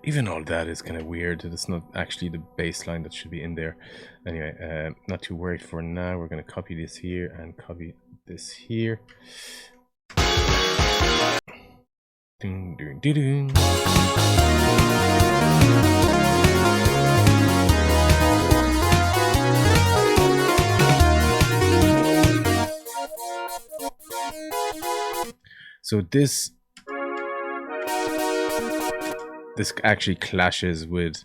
Even all that is kind of weird. It's not actually the baseline that should be in there. Anyway, not too worried for now. We're going to copy this here and copy this here. Ding, ding, ding, ding. So this actually clashes with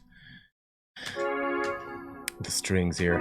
the strings here.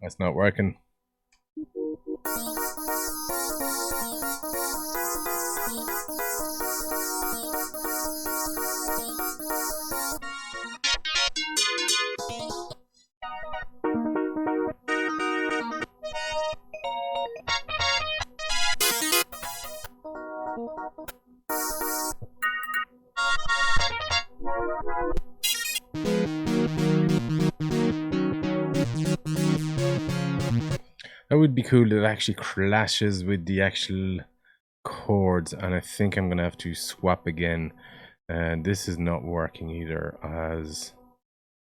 That's not working. That would be cool. It actually clashes with the actual chords, and I think I'm gonna have to swap again. And this is not working either as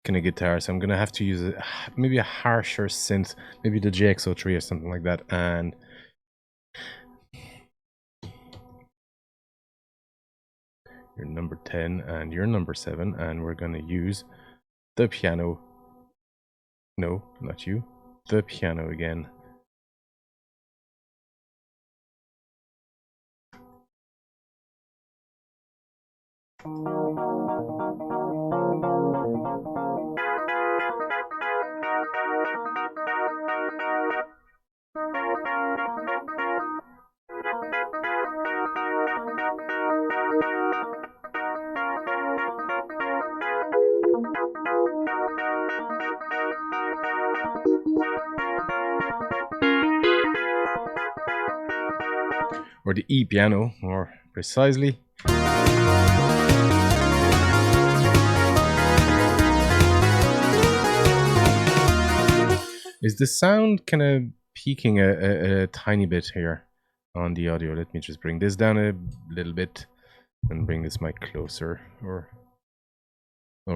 kind of guitar, so I'm gonna have to use maybe a harsher synth, maybe the JX03 or something like that. And you're number 10 and you're number 7, and we're gonna use the piano. No, not you. The piano again. Or the E piano, more precisely. Is the sound kind of peaking a tiny bit here on the audio? Let me just bring this down a little bit and bring this mic closer, or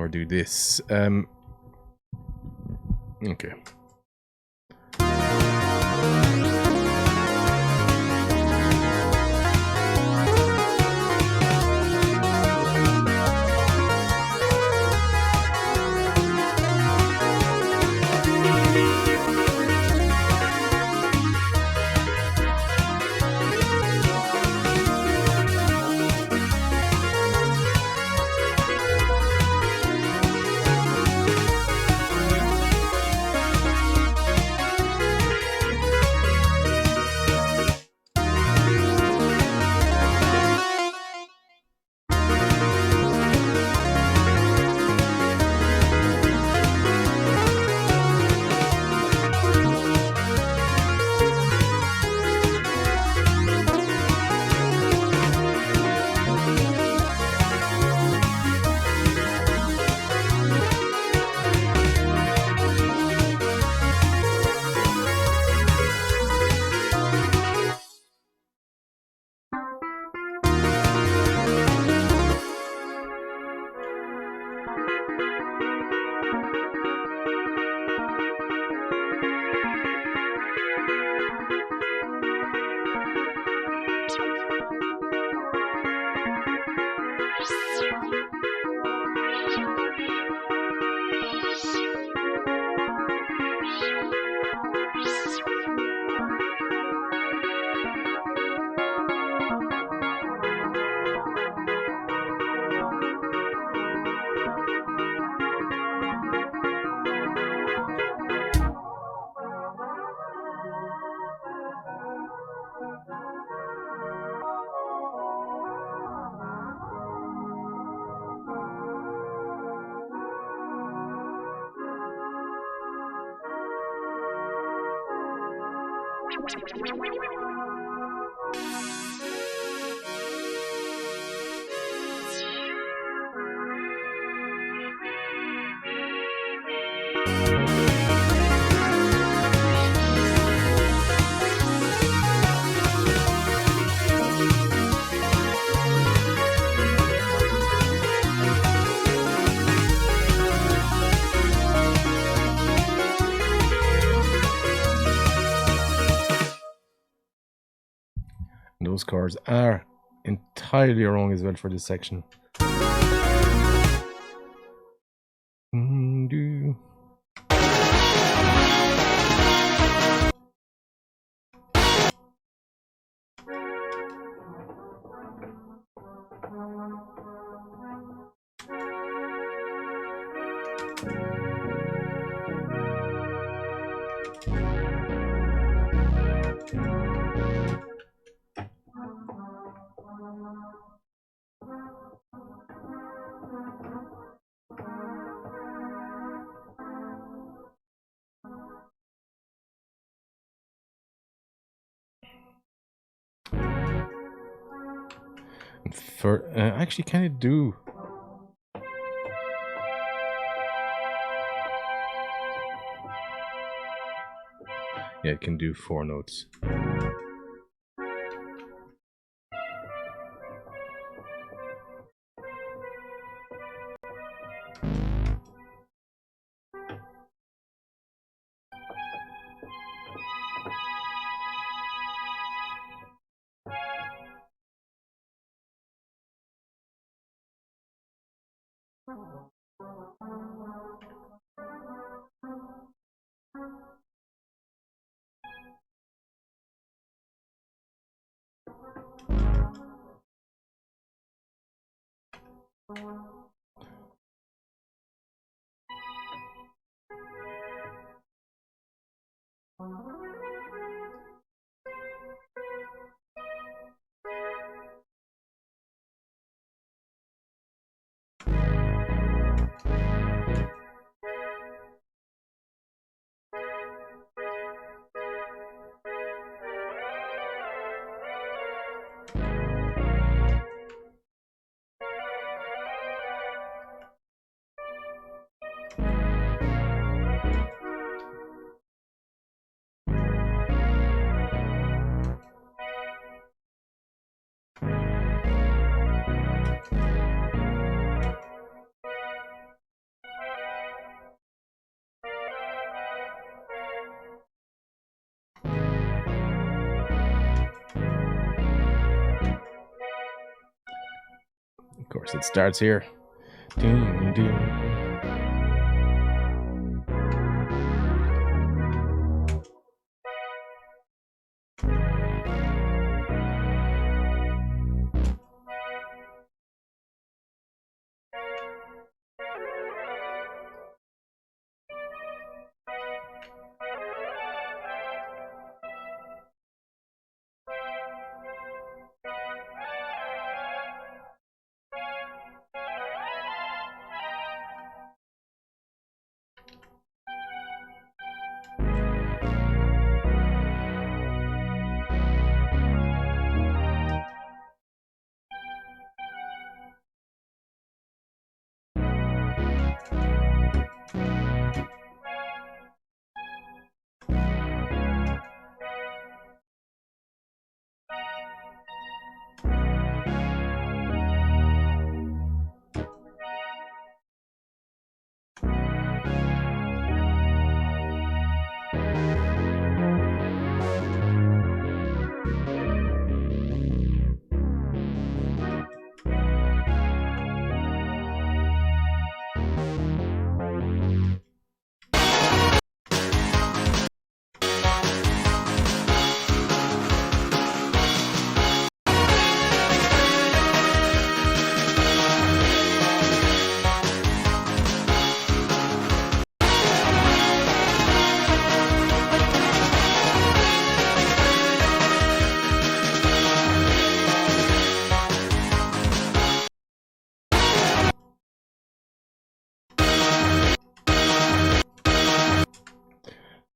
do this. Okay. Those chords are entirely wrong as well for this section. Do. For actually, can it do? Yeah, it can do 4 notes. Of course, it starts here. Ding, ding.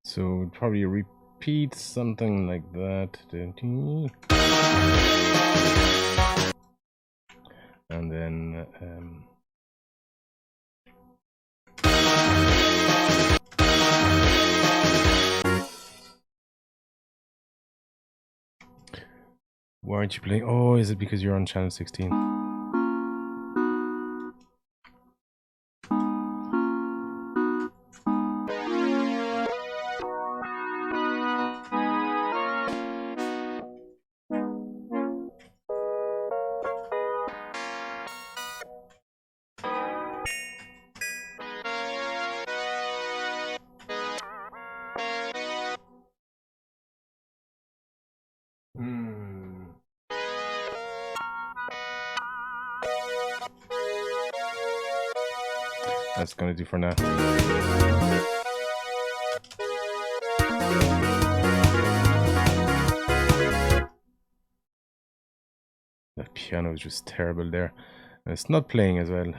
So probably repeat something like that. And then why aren't you playing? Oh, is it because you're on channel 16? That's gonna do for now. The piano is just terrible there. And it's not playing as well.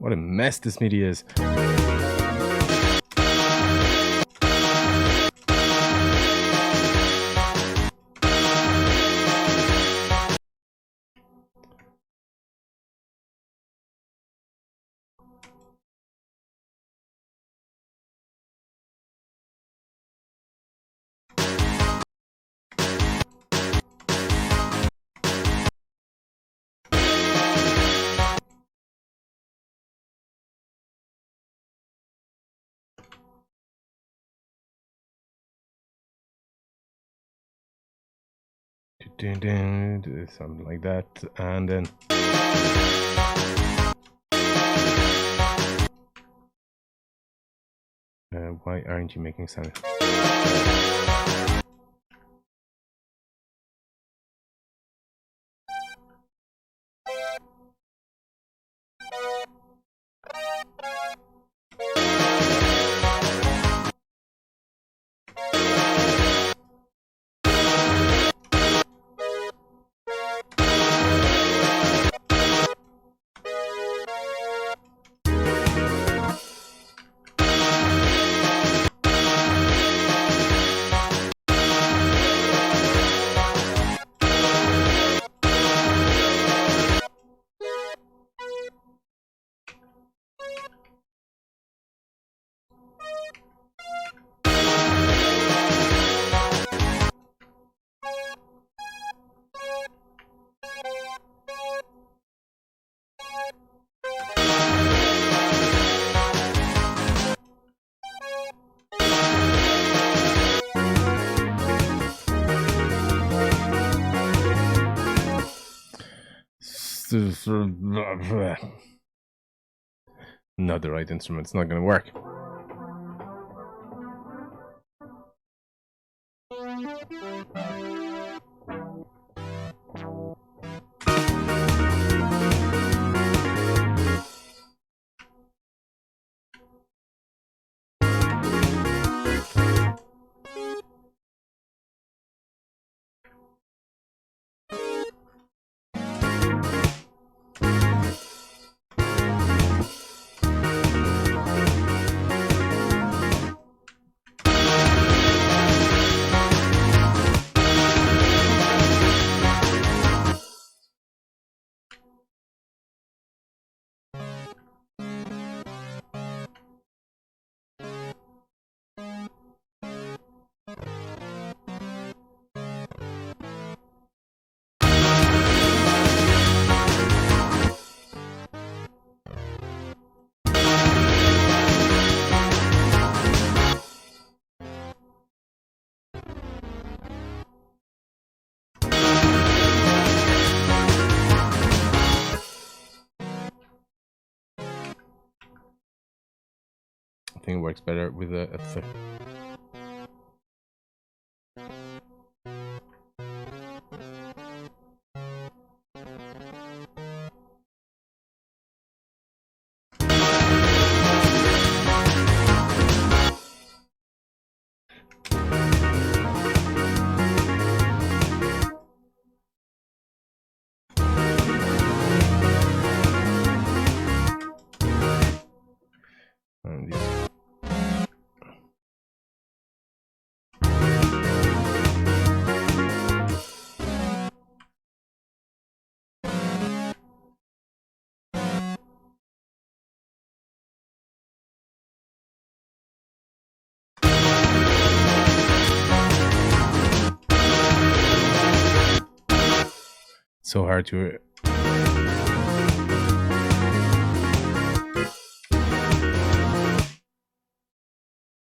What a mess this MIDI is. Something like that, and then why aren't you making sound? Not the right instrument, it's not going to work. I think it works better with a so hard to.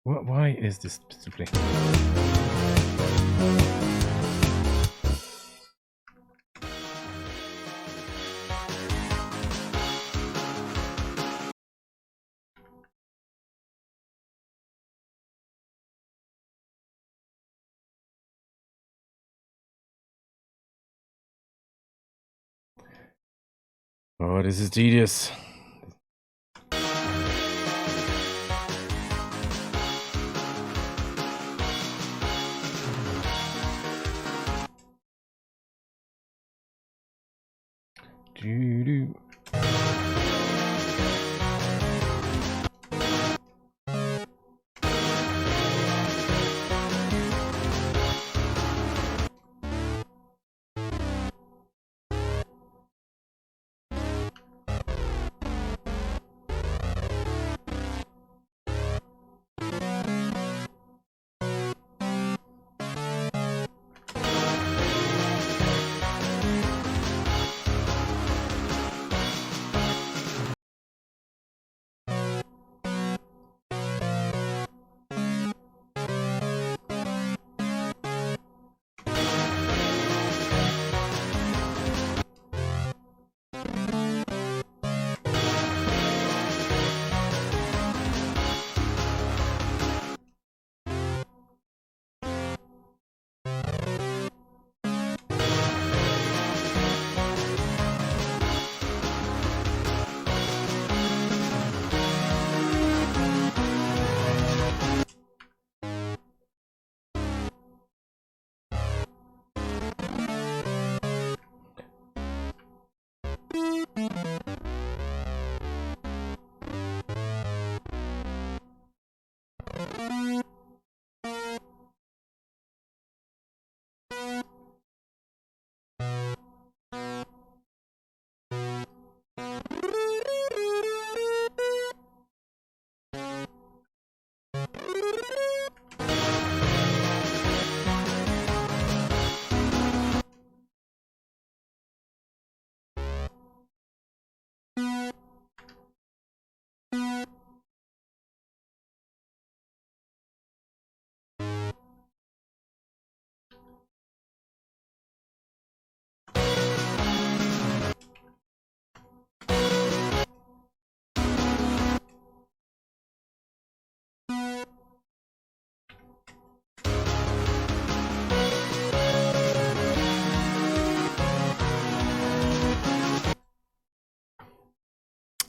Why is this simply? Oh, this is tedious. Doo-doo.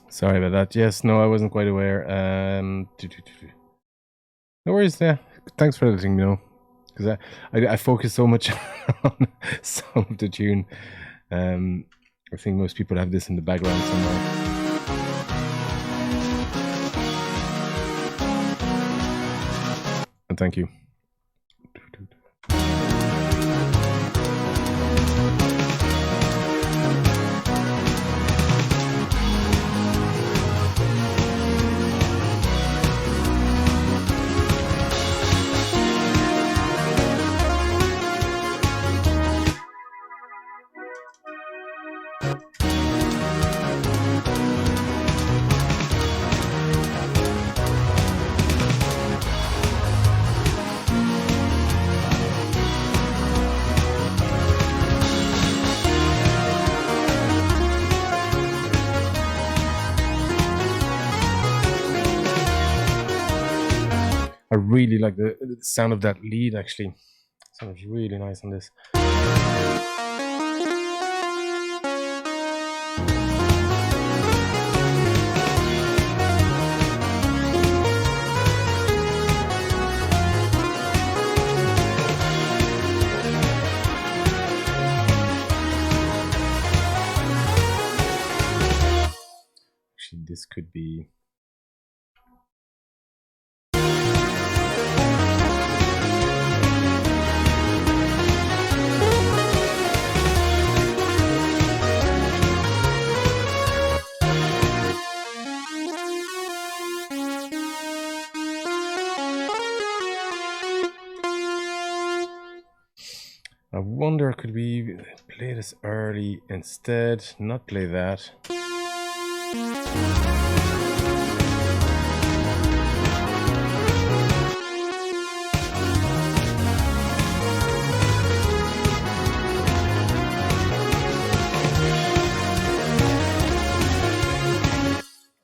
Sorry about that. Yes, no, I wasn't quite aware. No worries. Yeah, thanks for letting me know. Because I focus so much on some of the tune. I think most people have this in the background somewhere. And thank you. I really like the sound of that lead, actually. Sounds really nice on this. Actually, this could be... I wonder, could we play this early instead? Not play that.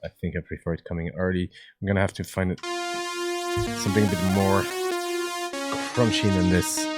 I think I prefer it coming early. I'm gonna have to find something a bit more crunchy than this.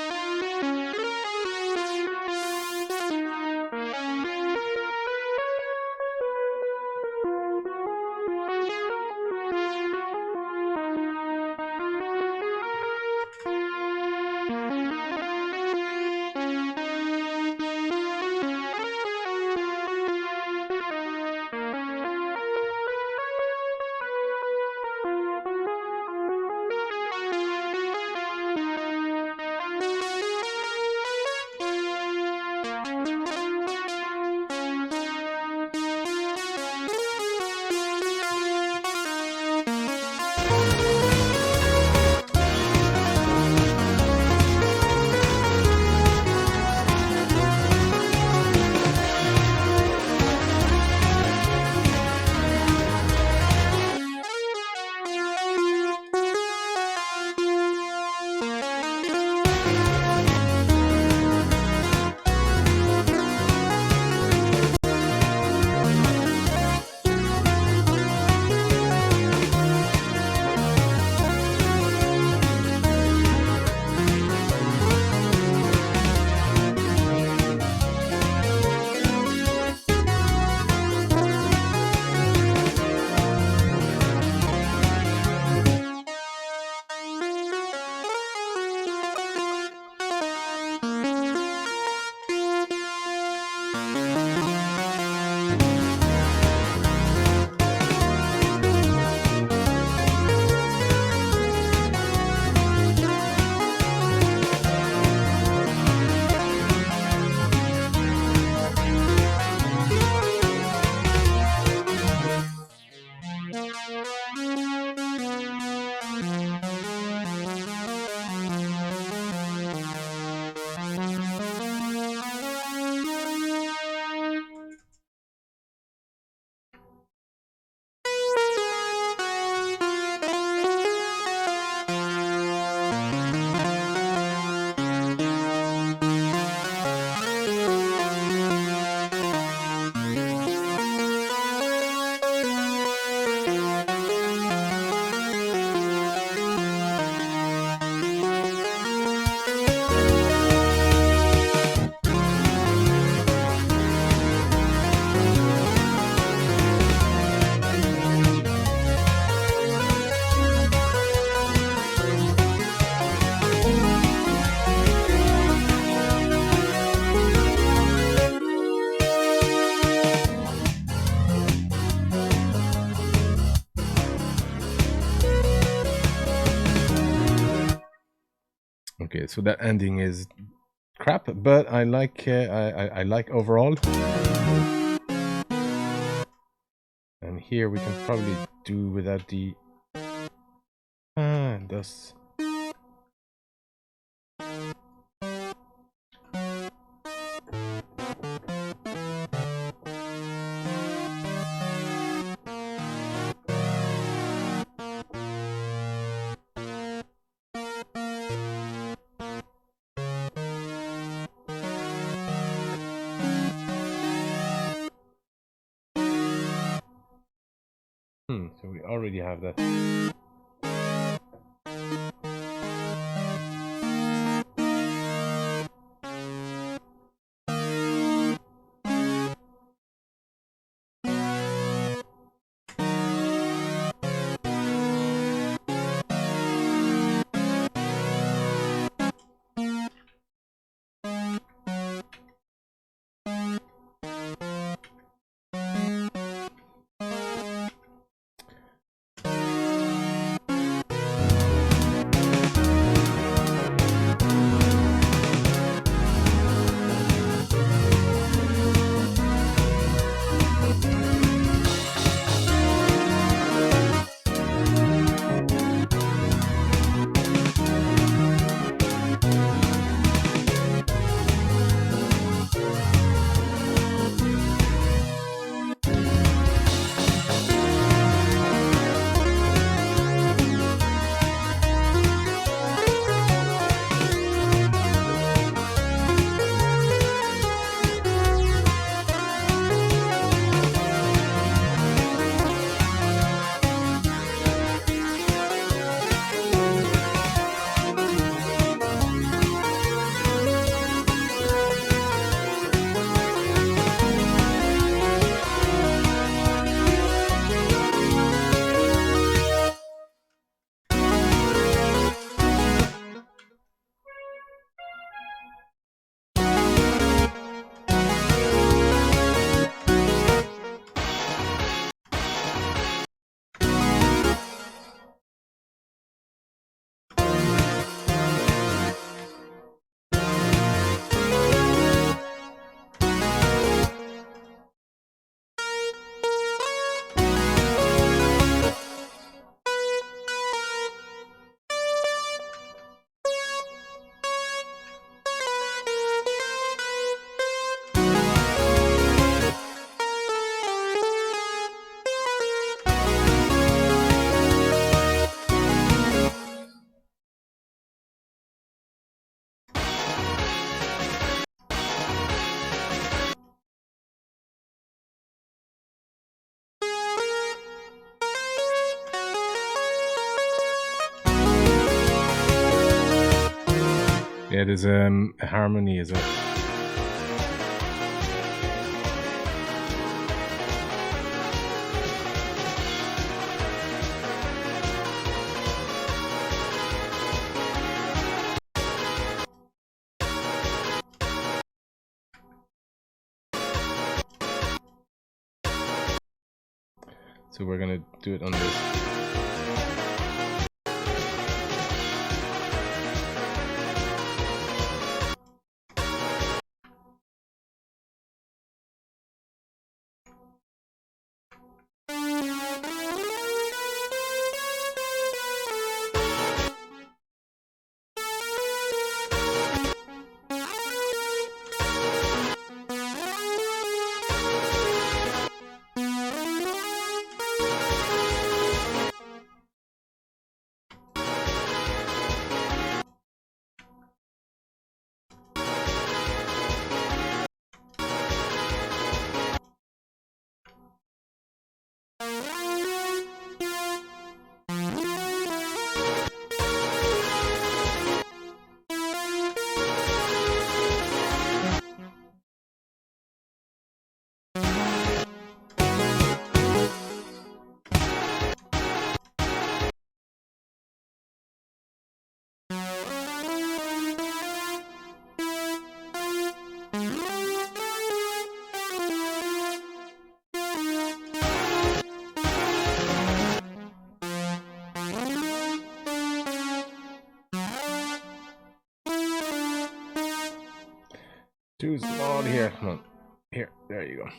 Okay, so that ending is crap, but I like I like overall. And here we can probably do without the thus. So we already have that. Yeah, there's a harmony as well. So we're gonna do it on this. Too small here. Come on. Here. There you go.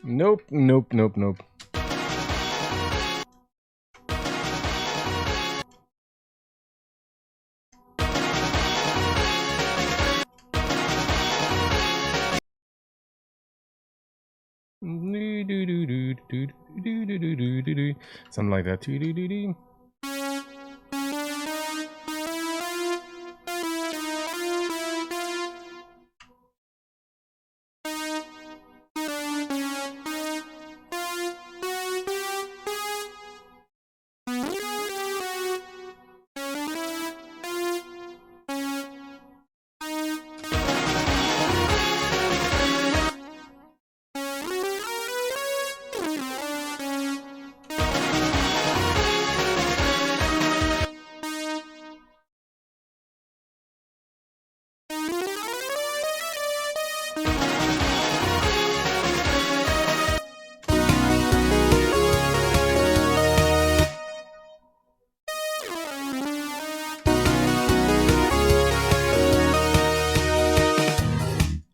Nope, nope, nope, nope. Something like that.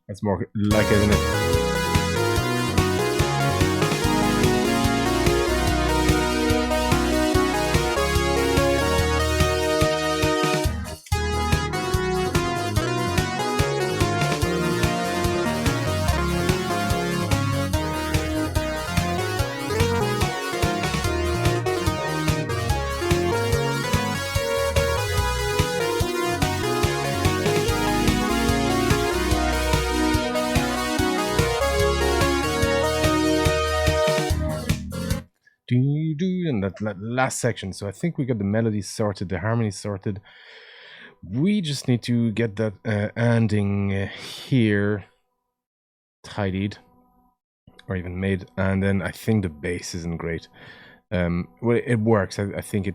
That's more like, isn't it? In that last section. So I think we got the melody sorted, the harmony sorted. We just need to get that ending here tidied or even made, and then I think the bass isn't great. Well, it works. I think it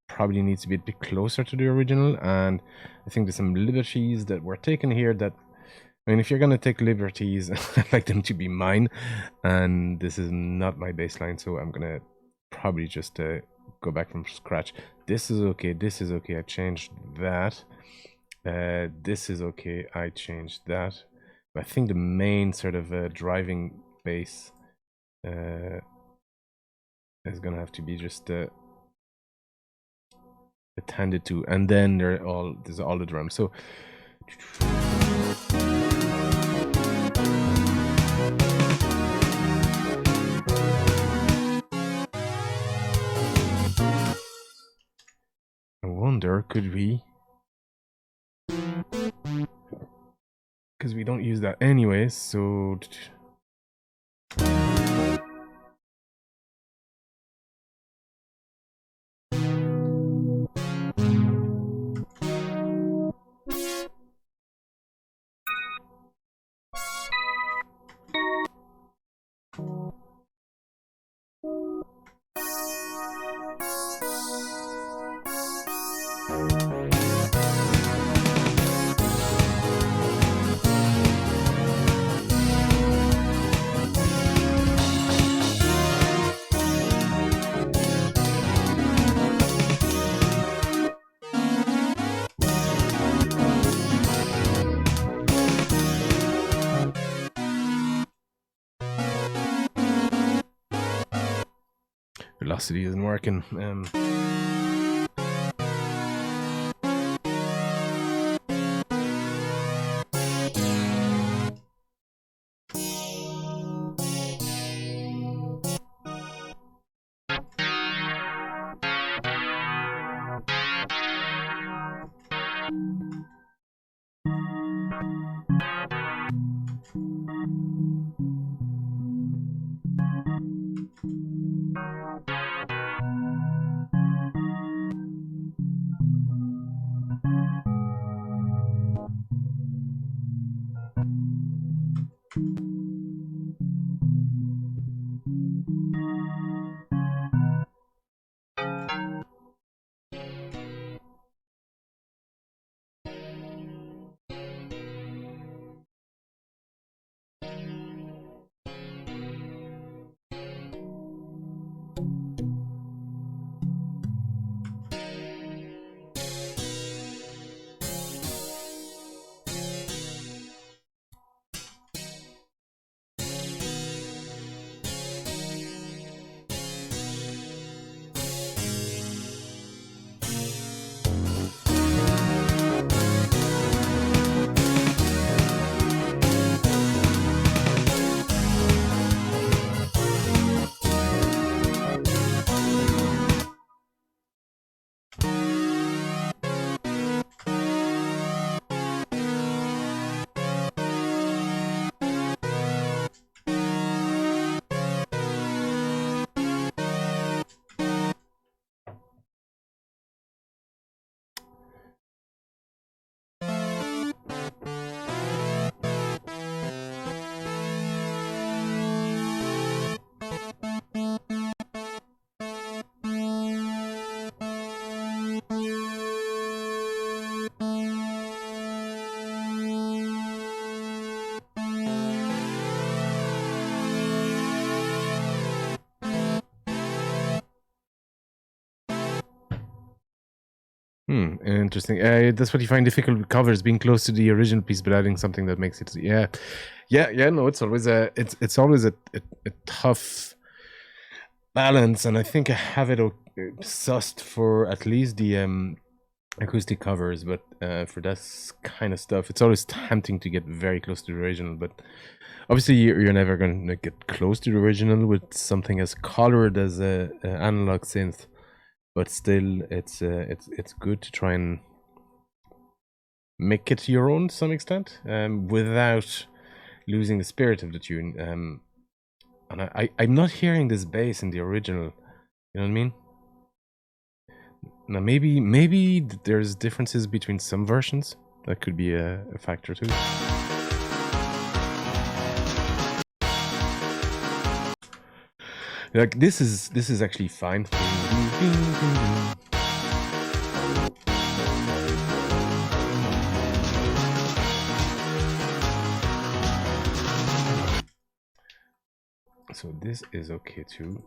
probably needs to be a bit closer to the original, and I think there's some liberties that were taken here that, I mean, if you're gonna take liberties, I'd like them to be mine, and this is not my bass line, so I'm gonna probably just go back from scratch. This is okay, this is okay, I changed that. This is okay, I changed that. But I think the main sort of driving bass is gonna have to be just attended to, and then there's all the drums. So I wonder, could we, because we don't use that anyway, so velocity isn't working. Interesting. That's what you find difficult with covers, being close to the original piece but adding something that makes it. Yeah. No, it's always a tough balance, and I think I have it sussed for at least the acoustic covers, but for that kind of stuff, it's always tempting to get very close to the original. But obviously, you're never going to get close to the original with something as colored as a analog synth. But still, it's good to try and make it your own to some extent, without losing the spirit of the tune. And I'm not hearing this bass in the original. You know what I mean? Now maybe there's differences between some versions. That could be a factor too. Like this is actually fine. So this is okay too.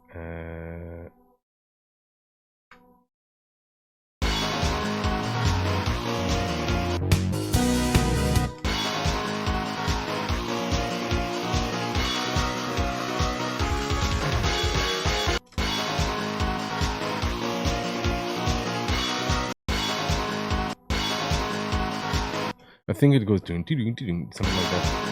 I think it goes to something like that.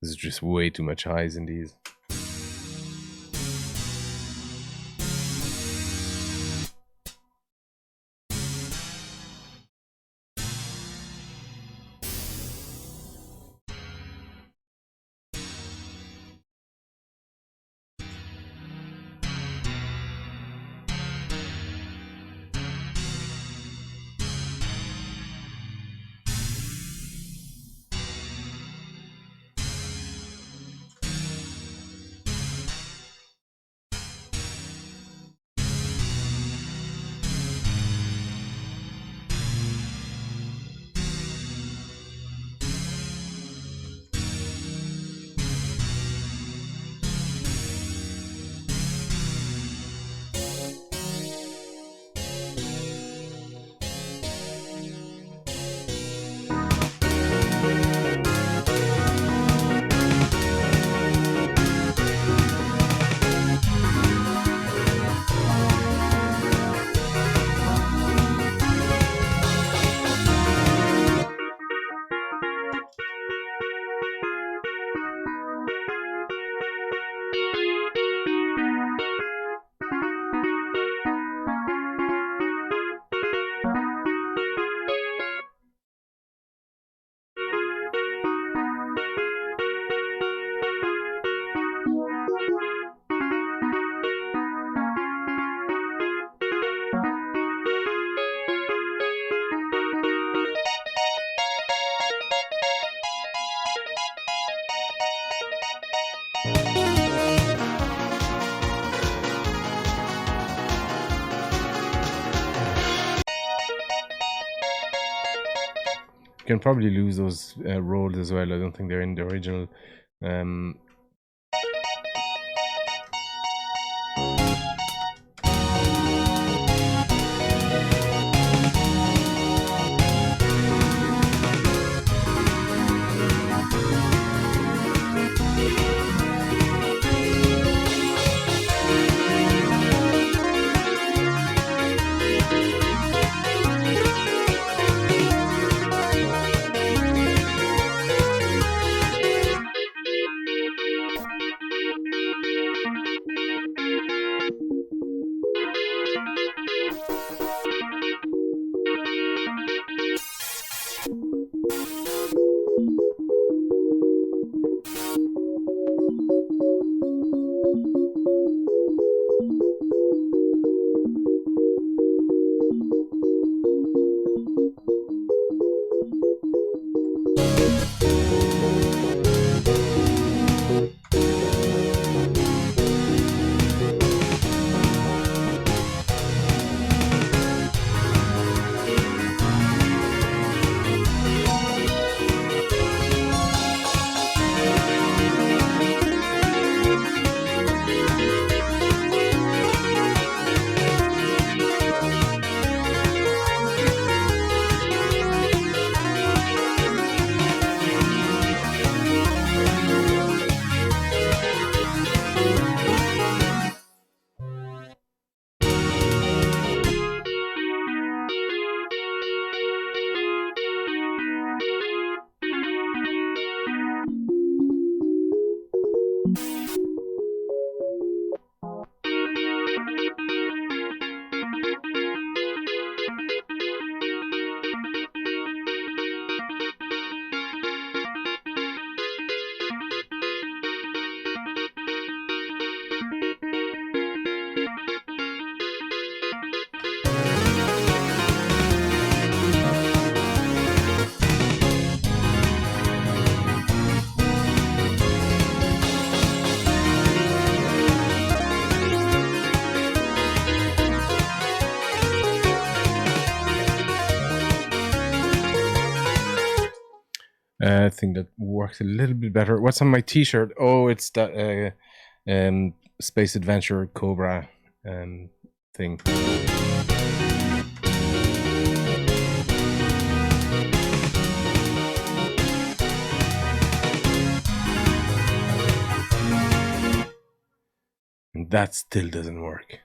There's just way too much highs in these. You can probably lose those rolls as well. I don't think they're in the original. something that works a little bit better. What's on my t-shirt? Oh, it's that Space Adventure Cobra thing. And that still doesn't work.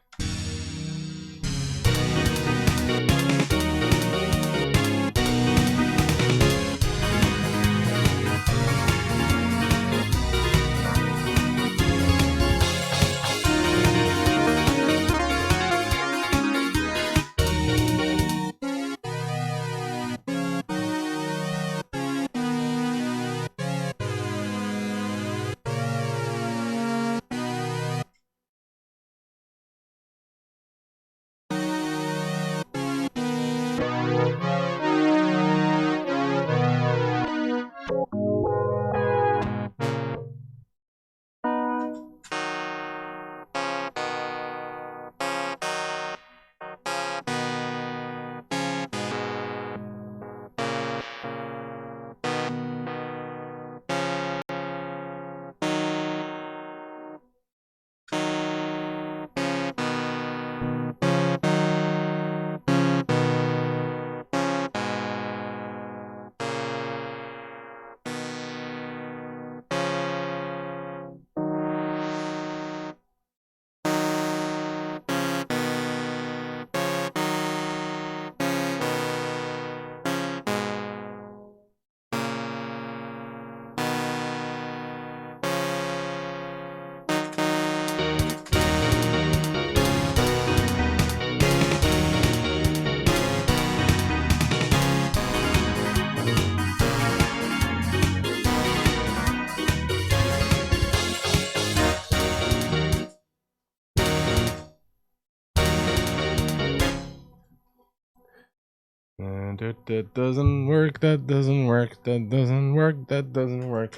That doesn't work, that doesn't work, that doesn't work, that doesn't work.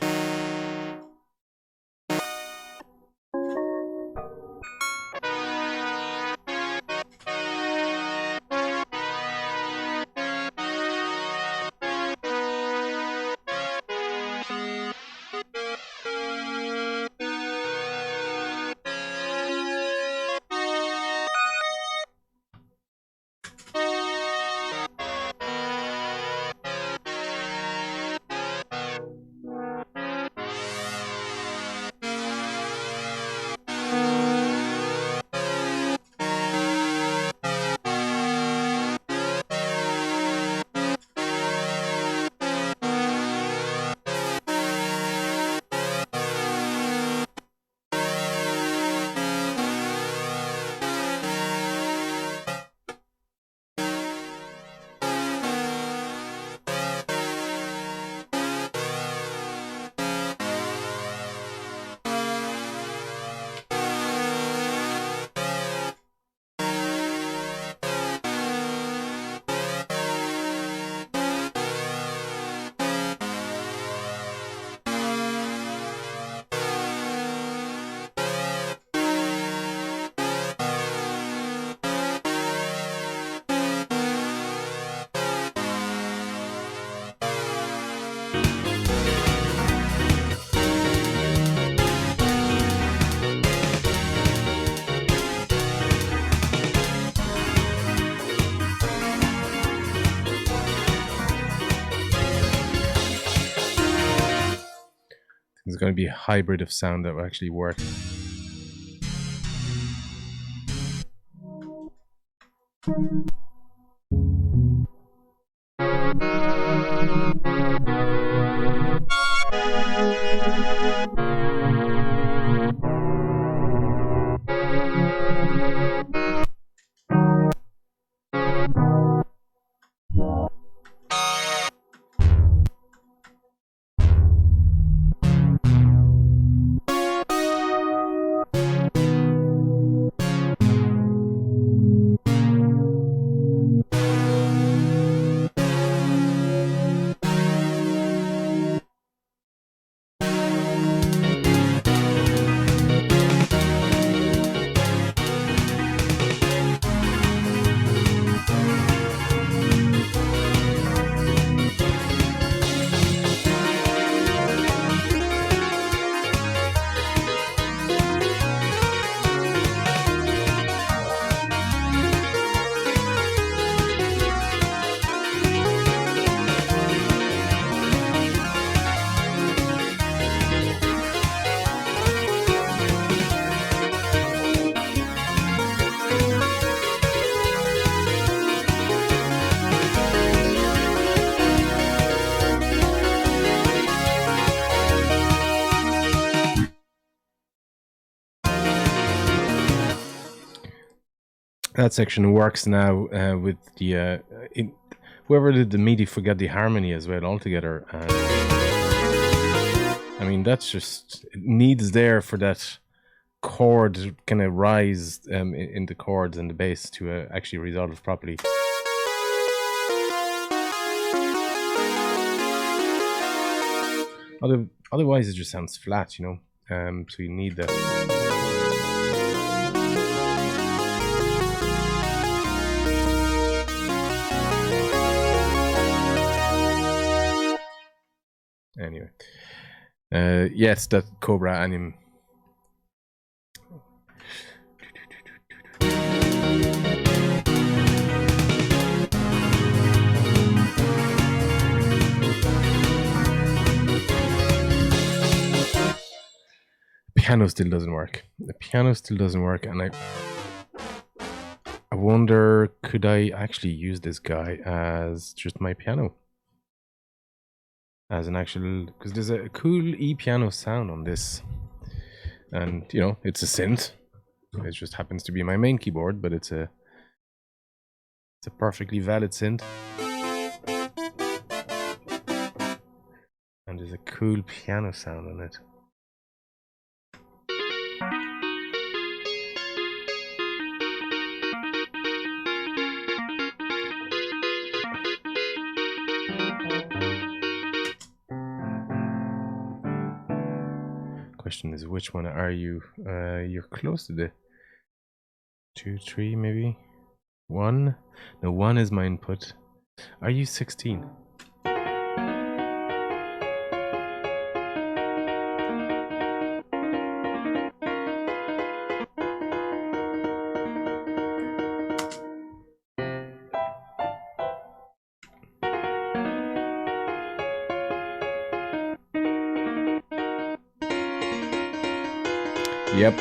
There's going to be a hybrid of sound that will actually work. that section works now with the whoever did the MIDI forgot the harmony as well altogether. And I mean, that's just it needs there for that chord kind of rise in the chords and the bass to actually resolve properly. Otherwise, it just sounds flat, you know. So you need that. Anyway, yes, that Cobra anim. Piano still doesn't work. The piano still doesn't work, and I wonder, could I actually use this guy as just my piano? As an actual, because there's a cool E-piano sound on this. And, you know, it's a synth. It just happens to be my main keyboard, but it's a perfectly valid synth. And there's a cool piano sound on it. Question is, which one are you? You're close to the 2, 3, maybe 1. No, 1 is my input. Are you 16? Yep.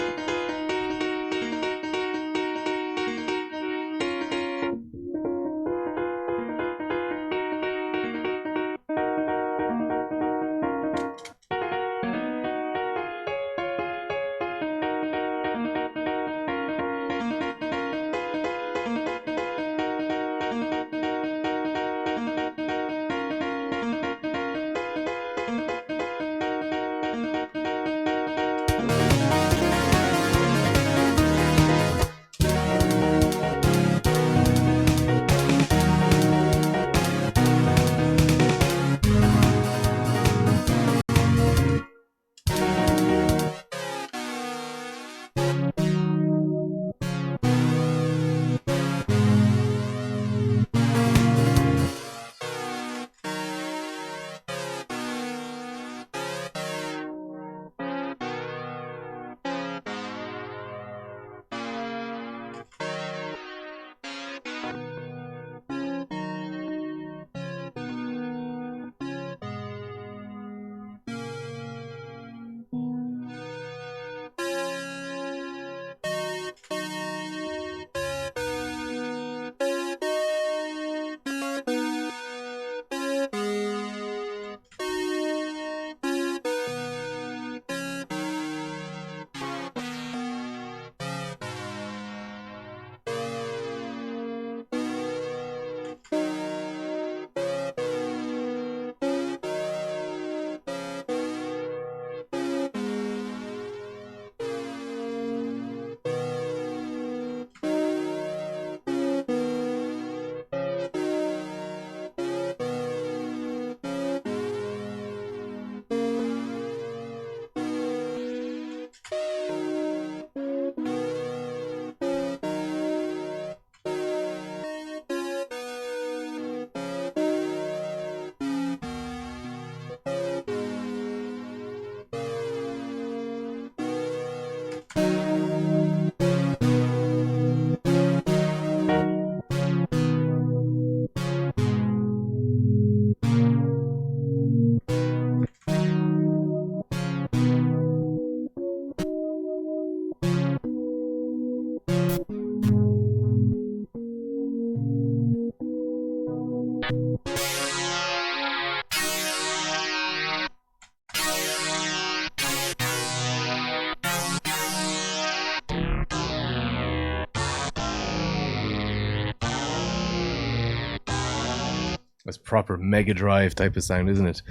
That's proper Mega Drive type of sound, isn't it?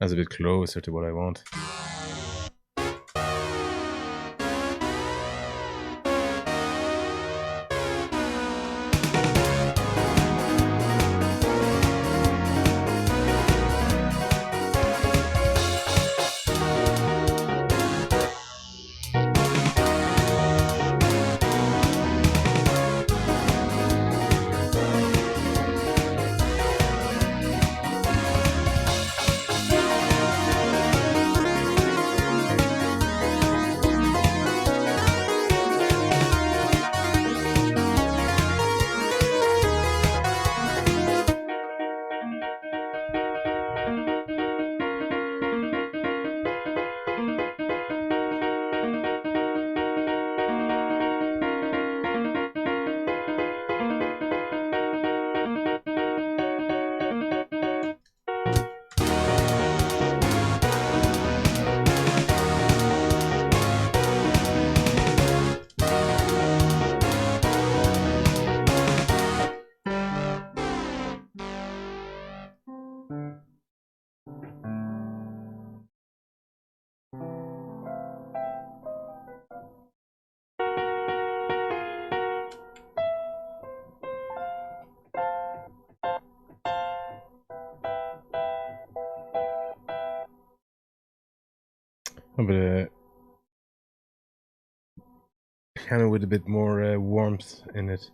That's a bit closer to what I want. A bit of piano with a bit more warmth in it.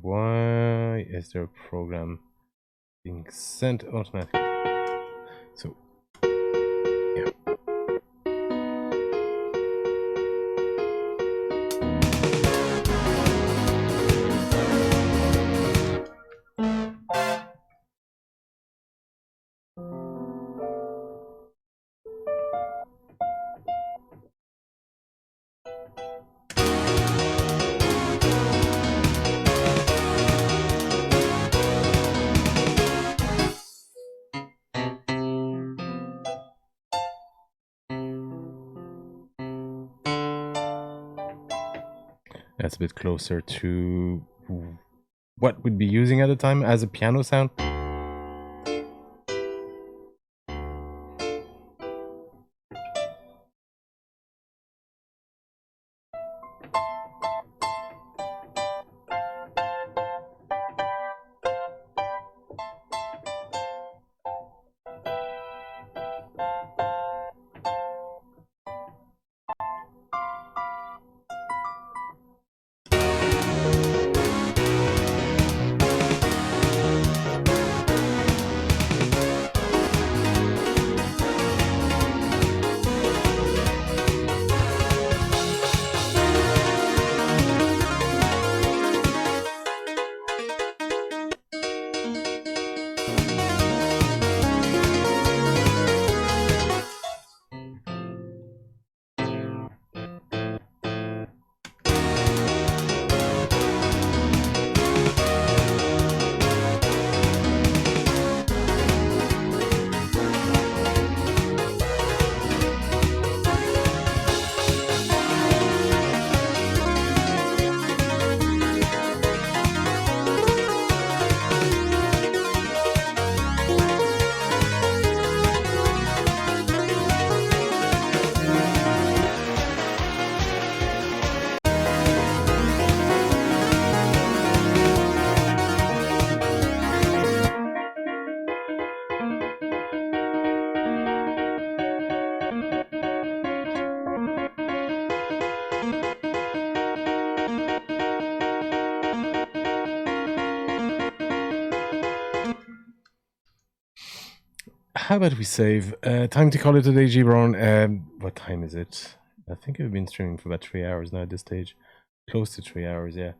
Why is there a program being sent automatically? So, yeah. That's a bit closer to what we'd be using at the time as a piano sound. How about we save? Time to call it a day, G Brown. What time is it? I think I've been streaming for about 3 hours now at this stage. Close to 3 hours, yeah.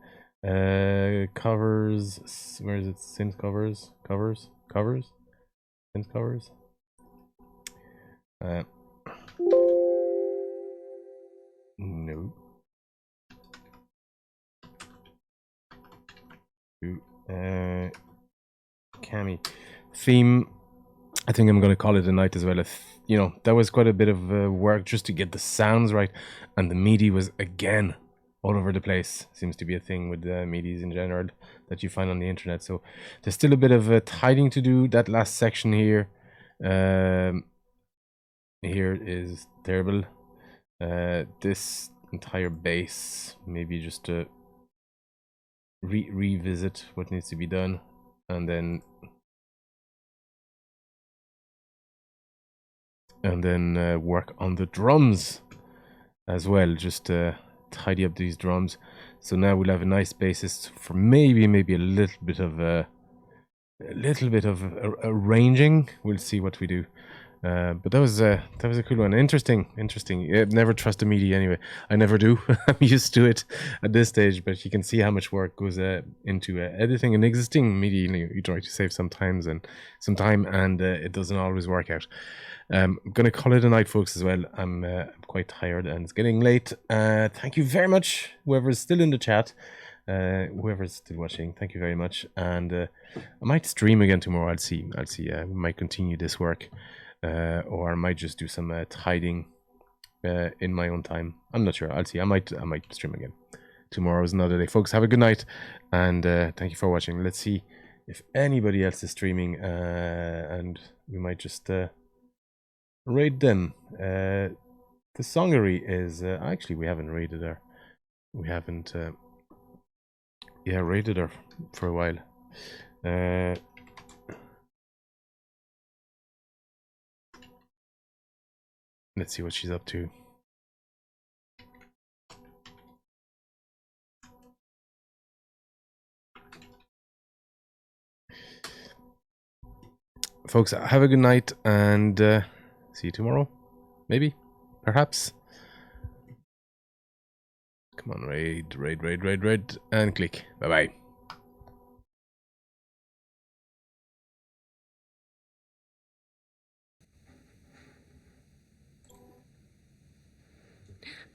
Covers. Where is it? Synth covers? Covers? Synth covers? No. Cammy. Theme. I think I'm going to call it a night as well. You know, that was quite a bit of work just to get the sounds right, and the MIDI was again all over the place. Seems to be a thing with MIDIs in general that you find on the internet. So there's still a bit of tidying to do. That last section here, here is terrible. This entire bass, maybe just to revisit what needs to be done, and then work on the drums as well, just to tidy up these drums. So now we'll have a nice basis for maybe a little bit of arranging. We'll see what we do. But that was a cool one. Interesting. Never trust a MIDI anyway. I never do. I'm used to it at this stage, but you can see how much work goes into editing an existing MIDI. You try to save some time, and it doesn't always work out. I'm gonna call it a night, folks, as well. I'm quite tired and it's getting late. Thank you very much, whoever's still in the chat. Whoever's still watching, thank you very much. And I might stream again tomorrow. I'll see. We might continue this work. Or I might just do some tidying in my own time. I'm not sure. I'll see. I might stream again. Tomorrow is another day. Folks, have a good night, and thank you for watching. Let's see if anybody else is streaming, and we might just raid them. The songery is... actually, we haven't raided her. We haven't... raided her for a while. Let's see what she's up to. Folks, have a good night, and see you tomorrow. Maybe, perhaps. Come on, raid, and click. Bye-bye.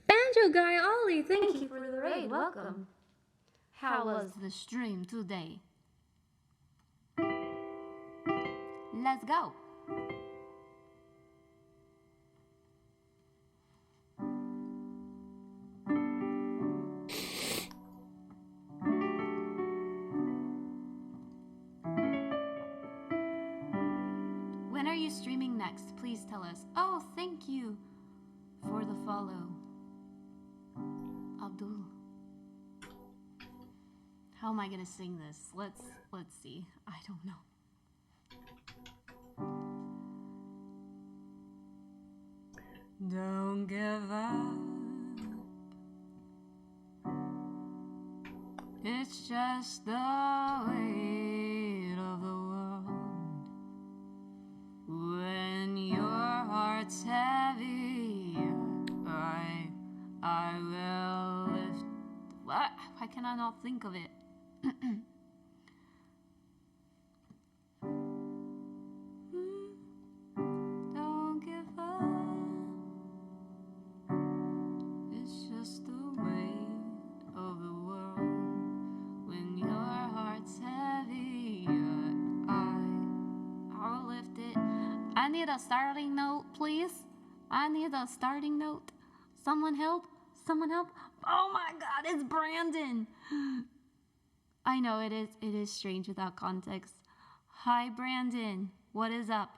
Banjo Guy Ollie, thank you for the raid. Welcome. How was the stream today? Let's go. next? Please tell us. Oh, thank you for the follow. Abdul. How am I gonna sing this? Let's see. I don't know. Don't give up. It's just the weight of the world. When your heart's heavy, I will lift. What? Why can I not think of it? Don't give up. It's just the weight of the world. When your heart's heavy, I'll lift it. I need a starting note, please. I need a starting note. Someone help. Someone help. Oh my god, it's Brandon. I know it is strange without context. Hi, Brandon. What is up?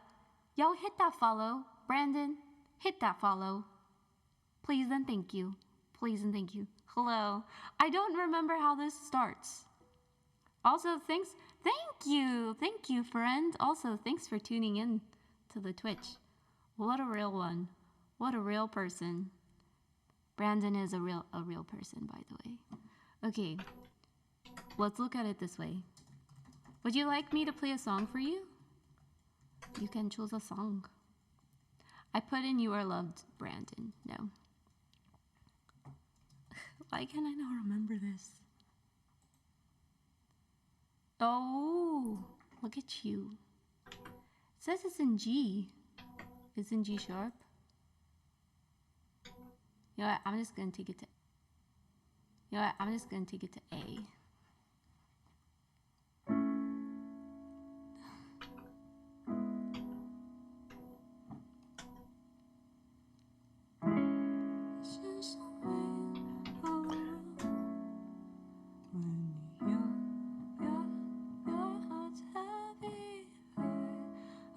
Yo, hit that follow. Brandon, hit that follow. Please and thank you. Please and thank you. Hello. I don't remember how this starts. Also, thank you, friend. Also, thanks for tuning in to the Twitch. What a real one. What a real person. Brandon is a real person, by the way. Okay, let's look at it this way. Would you like me to play a song for you? You can choose a song. I put in "You Are Loved," Brandon. No. Why can I not remember this? Oh, look at you. It says it's in G. It's in G sharp. You know what? I'm just gonna take it to. You know what? I'm just gonna take it to A.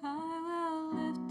I will lift